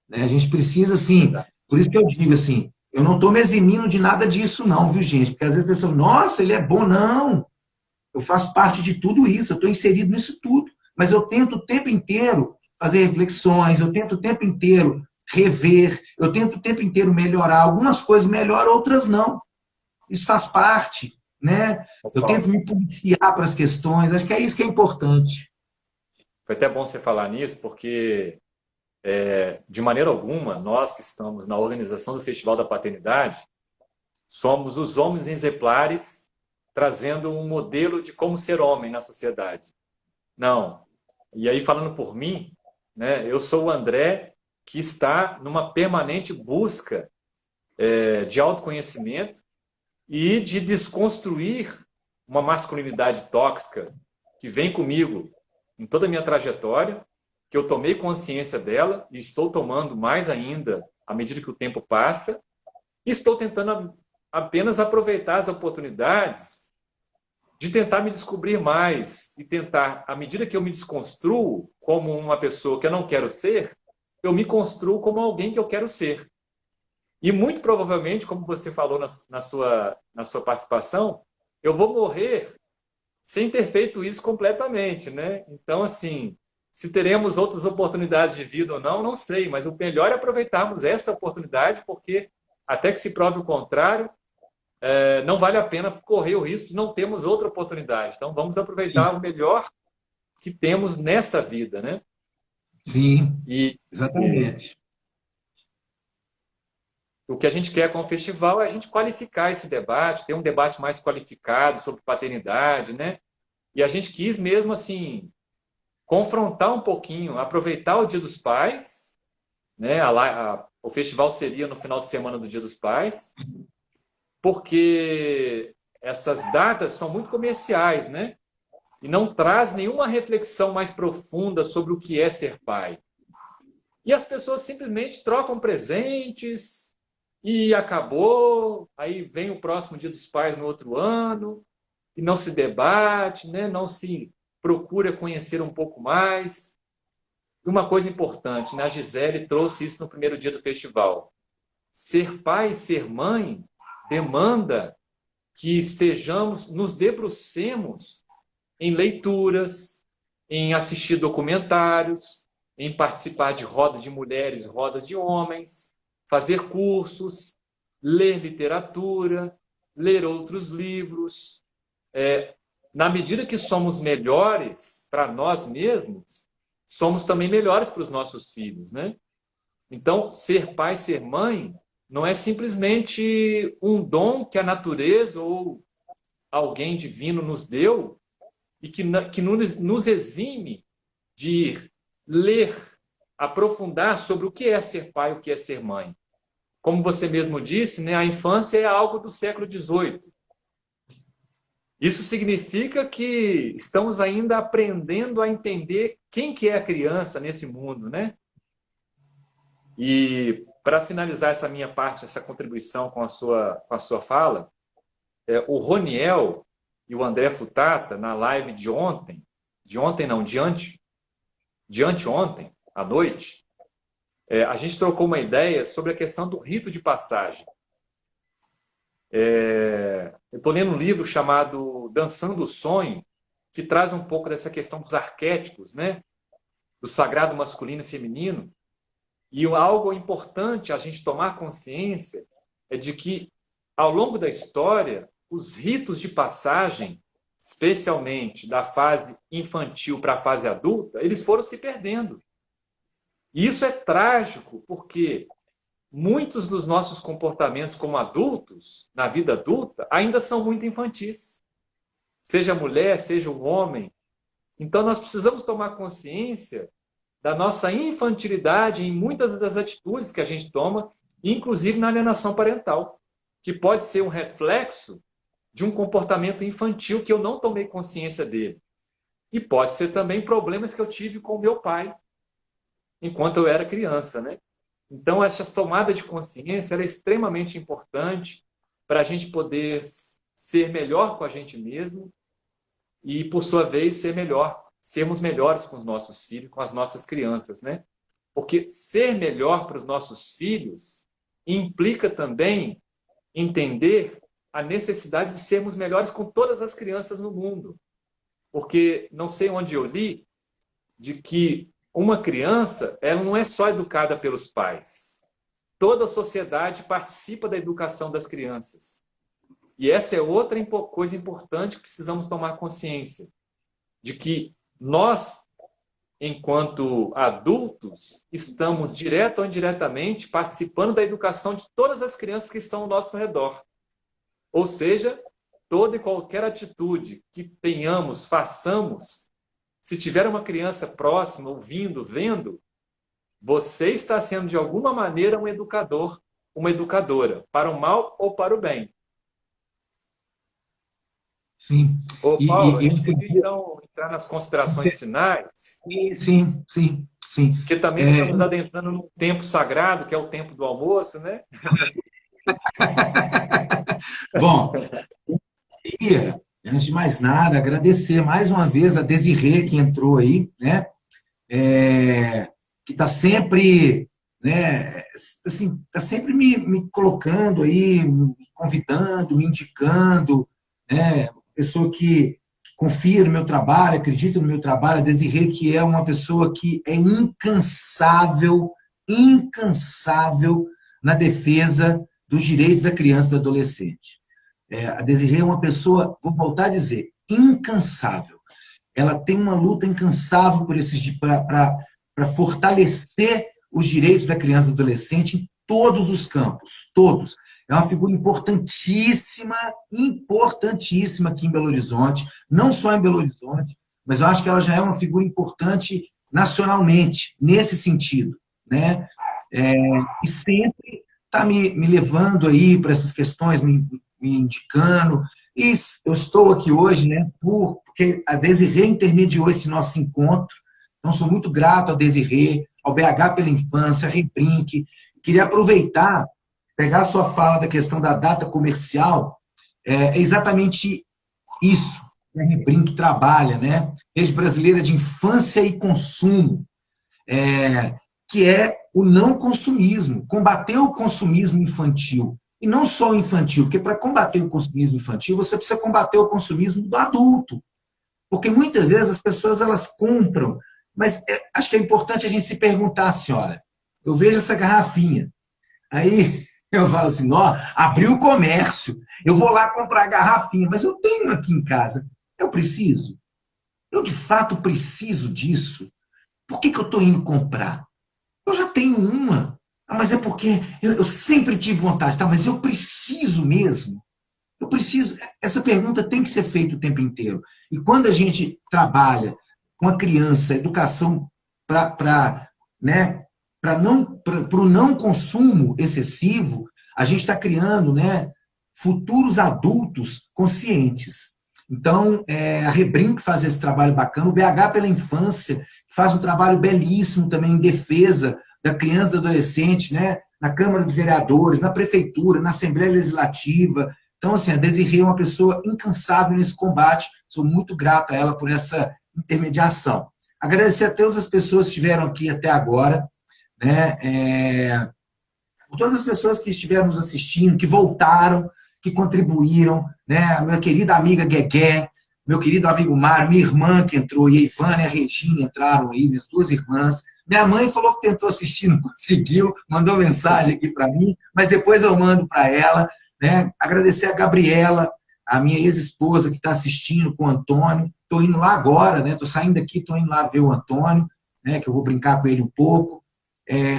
Né? A gente precisa, assim, por isso que eu digo assim, eu não estou me eximindo de nada disso não, viu, gente? Porque às vezes a pessoa, nossa, ele é bom. Não, eu faço parte de tudo isso, eu estou inserido nisso tudo. Mas eu tento o tempo inteiro fazer reflexões, eu tento o tempo inteiro rever, eu tento o tempo inteiro melhorar. Algumas coisas melhoram, outras não. Isso faz parte, né? Eu tento me policiar para as questões, acho que é isso que é importante.
Foi até bom você falar nisso, porque, de maneira alguma, nós que estamos na organização do Festival da Paternidade, somos os homens exemplares trazendo um modelo de como ser homem na sociedade. Não. E aí, falando por mim, né, eu sou o André que está numa permanente busca de autoconhecimento e de desconstruir uma masculinidade tóxica que vem comigo em toda a minha trajetória, que eu tomei consciência dela e estou tomando mais ainda à medida que o tempo passa, e estou tentando apenas aproveitar as oportunidades de tentar me descobrir mais e tentar, à medida que eu me desconstruo como uma pessoa que eu não quero ser, eu me construo como alguém que eu quero ser. E muito provavelmente, como você falou na sua participação, eu vou morrer sem ter feito isso completamente, né? Então, assim, se teremos outras oportunidades de vida ou não, não sei, mas o melhor é aproveitarmos esta oportunidade, porque até que se prove o contrário, não vale a pena correr o risco de não termos outra oportunidade. Então, vamos aproveitar o melhor que temos nesta vida, né?
Sim, exatamente.
O que a gente quer com o festival é a gente qualificar esse debate, ter um debate mais qualificado sobre paternidade, né? E a gente quis mesmo, assim, confrontar um pouquinho, aproveitar o Dia dos Pais, né? O festival seria no final de semana do Dia dos Pais, porque essas datas são muito comerciais, né? E não traz nenhuma reflexão mais profunda sobre o que é ser pai. E as pessoas simplesmente trocam presentes e acabou, aí vem o próximo Dia dos Pais no outro ano, e não se debate, né? Não se procura conhecer um pouco mais. E uma coisa importante, né? A Gisele trouxe isso no primeiro dia do festival. Ser pai e ser mãe demanda que nos debrucemos em leituras, em assistir documentários, em participar de roda de mulheres, roda de homens, fazer cursos, ler literatura, ler outros livros. Na medida que somos melhores para nós mesmos, somos também melhores para os nossos filhos, né? Então, ser pai, ser mãe, não é simplesmente um dom que a natureza ou alguém divino nos deu e que nos exime de ler, aprofundar sobre o que é ser pai, o que é ser mãe. Como você mesmo disse, né, a infância é algo do século XVIII. Isso significa que estamos ainda aprendendo a entender quem que é a criança nesse mundo, né? E para finalizar essa minha parte, essa contribuição com a sua fala, o Roniel e o André Futata, na live de ontem, de anteontem, à noite, a gente trocou uma ideia sobre a questão do rito de passagem. Eu estou lendo um livro chamado Dançando o Sonho, que traz um pouco dessa questão dos arquétipos, né? Do sagrado masculino e feminino. E algo importante a gente tomar consciência é de que, ao longo da história, os ritos de passagem, especialmente da fase infantil para a fase adulta, eles foram se perdendo. E isso é trágico, porque muitos dos nossos comportamentos como adultos, na vida adulta, ainda são muito infantis. Seja mulher, seja um homem. Então, nós precisamos tomar consciência da nossa infantilidade em muitas das atitudes que a gente toma, inclusive na alienação parental, que pode ser um reflexo de um comportamento infantil que eu não tomei consciência dele. E pode ser também problemas que eu tive com o meu pai, enquanto eu era criança, né? Então, essa tomada de consciência é extremamente importante para a gente poder ser melhor com a gente mesmo e, por sua vez, sermos melhores com os nossos filhos, com as nossas crianças, né? Porque ser melhor para os nossos filhos implica também entender a necessidade de sermos melhores com todas as crianças no mundo. Porque não sei onde eu li de que uma criança, ela não é só educada pelos pais. Toda a sociedade participa da educação das crianças. E essa é outra coisa importante que precisamos tomar consciência. De que nós, enquanto adultos, estamos, direto ou indiretamente, participando da educação de todas as crianças que estão ao nosso redor. Ou seja, toda e qualquer atitude que tenhamos, façamos, se tiver uma criança próxima, ouvindo, vendo, você está sendo, de alguma maneira, um educador, uma educadora, para o mal ou para o bem.
Sim.
Ô, Paulo, a gente podia, então, entrar nas considerações finais?
Sim.
Porque também estamos adentrando num tempo sagrado, que é o tempo do almoço, né?
Bom, queria, antes de mais nada, agradecer mais uma vez a Desirê que entrou aí, né? Que está sempre, né? Assim, está sempre me colocando aí, me convidando, me indicando, né? Pessoa que confia no meu trabalho, acredita no meu trabalho. A Desirê, que é uma pessoa que é incansável na defesa dos direitos da criança e do adolescente. A Desirê é uma pessoa, vou voltar a dizer, incansável. Ela tem uma luta incansável para fortalecer os direitos da criança e do adolescente em todos os campos, todos. É uma figura importantíssima aqui em Belo Horizonte, não só em Belo Horizonte, mas eu acho que ela já é uma figura importante nacionalmente, nesse sentido, né? E sempre está me levando aí para essas questões, me indicando, e eu estou aqui hoje, né, porque a Desirê intermediou esse nosso encontro, então sou muito grato ao Desirê, ao BH pela Infância, a Rebrink. Queria aproveitar, pegar a sua fala da questão da data comercial, é exatamente isso que a Rebrink trabalha, né? Rede Brasileira de Infância e Consumo, que é o não consumismo, combater o consumismo infantil. E não só o infantil, porque para combater o consumismo infantil, você precisa combater o consumismo do adulto. Porque muitas vezes as pessoas elas compram, mas acho que é importante a gente se perguntar assim, olha, eu vejo essa garrafinha, aí eu falo assim, ó, abriu o comércio, eu vou lá comprar a garrafinha, mas eu tenho aqui em casa, eu preciso? Eu de fato preciso disso? Por que eu estou indo comprar? Eu já tenho uma. Mas é porque eu sempre tive vontade, tá? Mas eu preciso mesmo. Eu preciso, essa pergunta tem que ser feita o tempo inteiro. E quando a gente trabalha com a criança, educação para né, o não consumo excessivo, a gente está criando, né, futuros adultos conscientes. Então, a Rebrim que faz esse trabalho bacana, o BH pela Infância, que faz um trabalho belíssimo também em defesa da criança e do adolescente, né, na Câmara de Vereadores, na Prefeitura, na Assembleia Legislativa. Então, assim, a Desirê é uma pessoa incansável nesse combate, sou muito grato a ela por essa intermediação. Agradecer a todas as pessoas que estiveram aqui até agora, né, por todas as pessoas que estiveram nos assistindo, que voltaram, que contribuíram, né, a minha querida amiga Guegué, meu querido amigo Mário, minha irmã que entrou, e a Ivana e a Regina entraram aí, minhas duas irmãs. Minha mãe falou que tentou assistir, não conseguiu, mandou mensagem aqui para mim, mas depois eu mando para ela. Né? Agradecer a Gabriela, a minha ex-esposa que está assistindo com o Antônio. Estou indo lá agora, né? Estou saindo daqui, estou indo lá ver o Antônio, né? Que eu vou brincar com ele um pouco.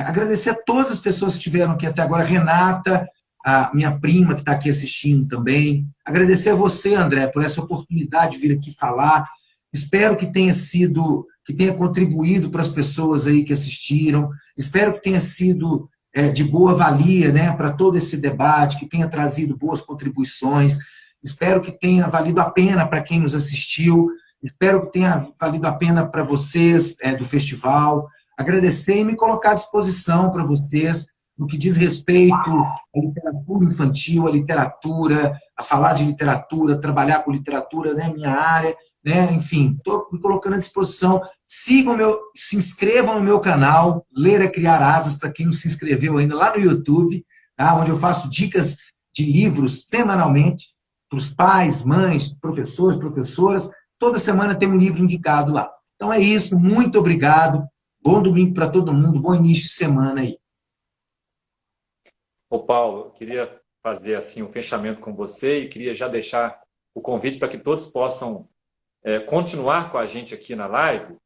Agradecer a todas as pessoas que estiveram aqui até agora. Renata, a minha prima que está aqui assistindo também. Agradecer a você, André, por essa oportunidade de vir aqui falar. Espero que tenha contribuído para as pessoas aí que assistiram. Espero que tenha sido de boa valia, né, para todo esse debate, que tenha trazido boas contribuições. Espero que tenha valido a pena para quem nos assistiu. Espero que tenha valido a pena para vocês do festival. Agradecer e me colocar à disposição para vocês no que diz respeito à literatura infantil, à literatura, a falar de literatura, trabalhar com literatura, né, minha área, né, enfim, estou me colocando à disposição. Se inscrevam no meu canal, Ler é Criar Asas, para quem não se inscreveu ainda, lá no YouTube, tá, onde eu faço dicas de livros semanalmente, para os pais, mães, professores, professoras. Toda semana tem um livro indicado lá. Então é isso, muito obrigado. Bom domingo para todo mundo, bom início de semana aí.
Ô Paulo, eu queria fazer assim um fechamento com você e queria já deixar o convite para que todos possam continuar com a gente aqui na live,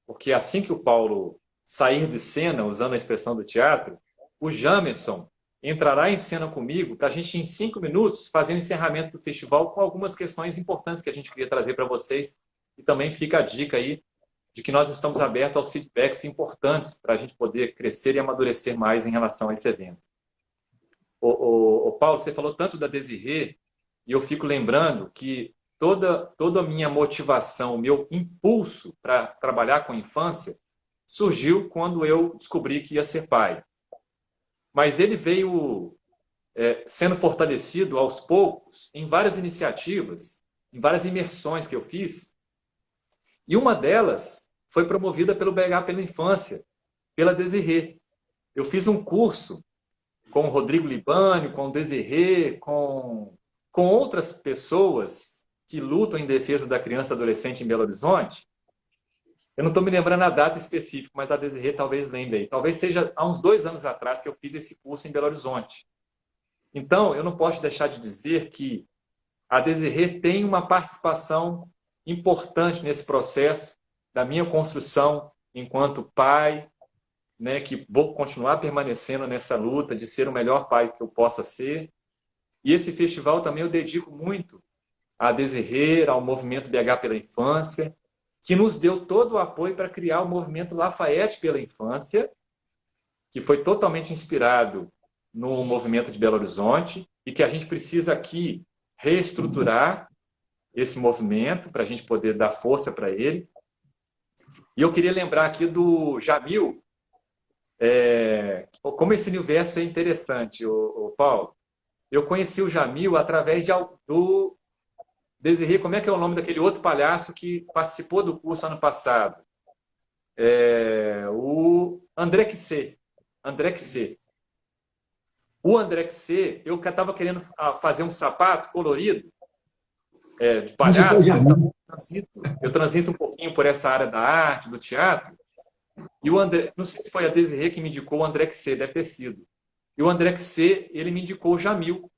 porque assim que o Paulo sair de cena, usando a expressão do teatro, o Jamerson entrará em cena comigo para a gente, em 5 minutos, fazer o encerramento do festival com algumas questões importantes que a gente queria trazer para vocês. E também fica a dica aí de que nós estamos abertos aos feedbacks importantes para a gente poder crescer e amadurecer mais em relação a esse evento. Ô Paulo, você falou tanto da Desirê, e eu fico lembrando que toda a minha motivação, o meu impulso para trabalhar com a infância surgiu quando eu descobri que ia ser pai. Mas ele veio sendo fortalecido aos poucos em várias iniciativas, em várias imersões que eu fiz. E uma delas foi promovida pelo BH pela Infância, pela Desirê. Eu fiz um curso com o Rodrigo Libânio, com o Desirê, com outras pessoas que lutam em defesa da criança e adolescente em Belo Horizonte. Eu não estou me lembrando a data específica, mas a Desirê talvez lembre aí. Talvez seja há uns 2 anos atrás que eu fiz esse curso em Belo Horizonte. Então, eu não posso deixar de dizer que a Desirê tem uma participação importante nesse processo da minha construção enquanto pai, né, que vou continuar permanecendo nessa luta de ser o melhor pai que eu possa ser. E esse festival também eu dedico muito à Desirê, ao Movimento BH pela Infância, que nos deu todo o apoio para criar o Movimento Lafayette pela Infância, que foi totalmente inspirado no movimento de Belo Horizonte e que a gente precisa aqui reestruturar esse movimento para a gente poder dar força para ele. E eu queria lembrar aqui do Jamil, como esse universo é interessante, o Paulo. Eu conheci o Jamil através do Desirê, como é que é o nome daquele outro palhaço que participou do curso ano passado? O André Quissé. O André Quissé, eu estava querendo fazer um sapato colorido, de palhaço. Eu transito um pouquinho por essa área da arte, do teatro. E o André, não sei se foi a Desirê que me indicou o André Quissé, deve ter sido. E o André Quissé, ele me indicou o Jamil.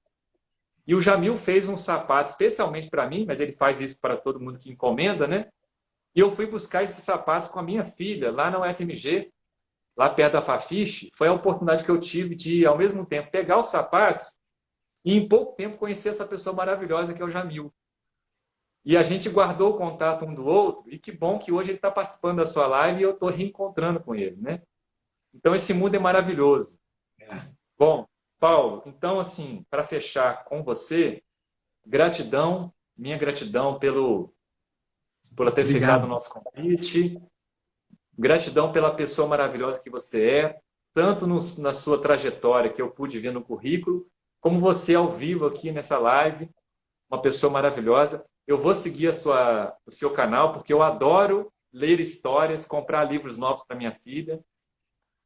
E o Jamil fez um sapato especialmente para mim, mas ele faz isso para todo mundo que encomenda, né? E eu fui buscar esses sapatos com a minha filha, lá na UFMG, lá perto da Fafiche. Foi a oportunidade que eu tive de, ao mesmo tempo, pegar os sapatos E em pouco tempo conheci essa pessoa maravilhosa que é o Jamil. E a gente guardou o contato um do outro, e que bom que hoje ele está participando da sua live e eu estou reencontrando com ele, né? Então, esse mundo é maravilhoso. Bom, Paulo, então, assim, para fechar com você, gratidão, minha gratidão por ter aceitado o
Obrigado.
nosso convite, gratidão pela pessoa maravilhosa que você é, tanto na sua trajetória que eu pude ver no currículo, como você ao vivo aqui nessa live, uma pessoa maravilhosa. Eu vou seguir o seu canal, porque eu adoro ler histórias, comprar livros novos para minha filha.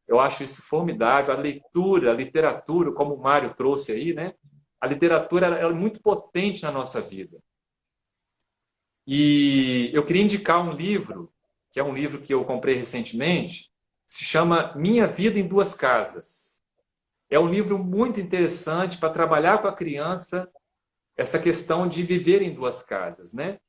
Eu acho isso formidável. A leitura, a literatura, como o Mário trouxe aí, né? A literatura ela é muito potente na nossa vida. E eu queria indicar um livro, que é um livro que eu comprei recentemente, se chama Minha Vida em Duas Casas. É um livro muito interessante para trabalhar com a criança essa questão de viver em duas casas, né?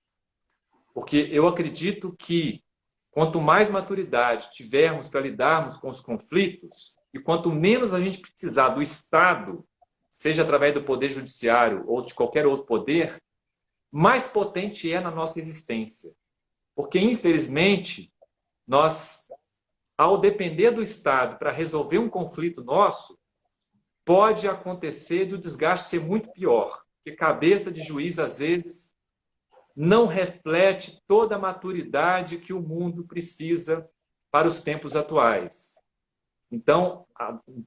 Porque eu acredito que quanto mais maturidade tivermos para lidarmos com os conflitos, e quanto menos a gente precisar do Estado, seja através do Poder Judiciário ou de qualquer outro poder, mais potente é na nossa existência. Porque, infelizmente, nós, ao depender do Estado para resolver um conflito nosso, pode acontecer do desgaste ser muito pior. Porque cabeça de juiz, às vezes, não reflete toda a maturidade que o mundo precisa para os tempos atuais. Então,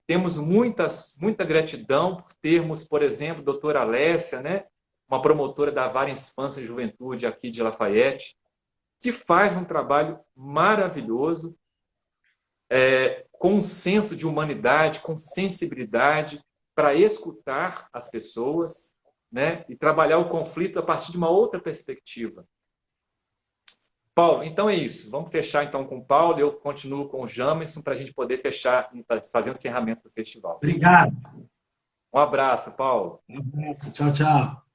temos muita gratidão por termos, por exemplo, a doutora Alessia, né, uma promotora da Vara Infância e Juventude aqui de Lafayette, que faz um trabalho maravilhoso, com um senso de humanidade, com sensibilidade, para escutar as pessoas, né, e trabalhar o conflito a partir de uma outra perspectiva. Paulo, então é isso. Vamos fechar então com o Paulo. Eu continuo com o Jamerson para a gente poder fechar, fazer o encerramento do festival.
Obrigado.
Um abraço, Paulo.
Um abraço. Tchau, tchau.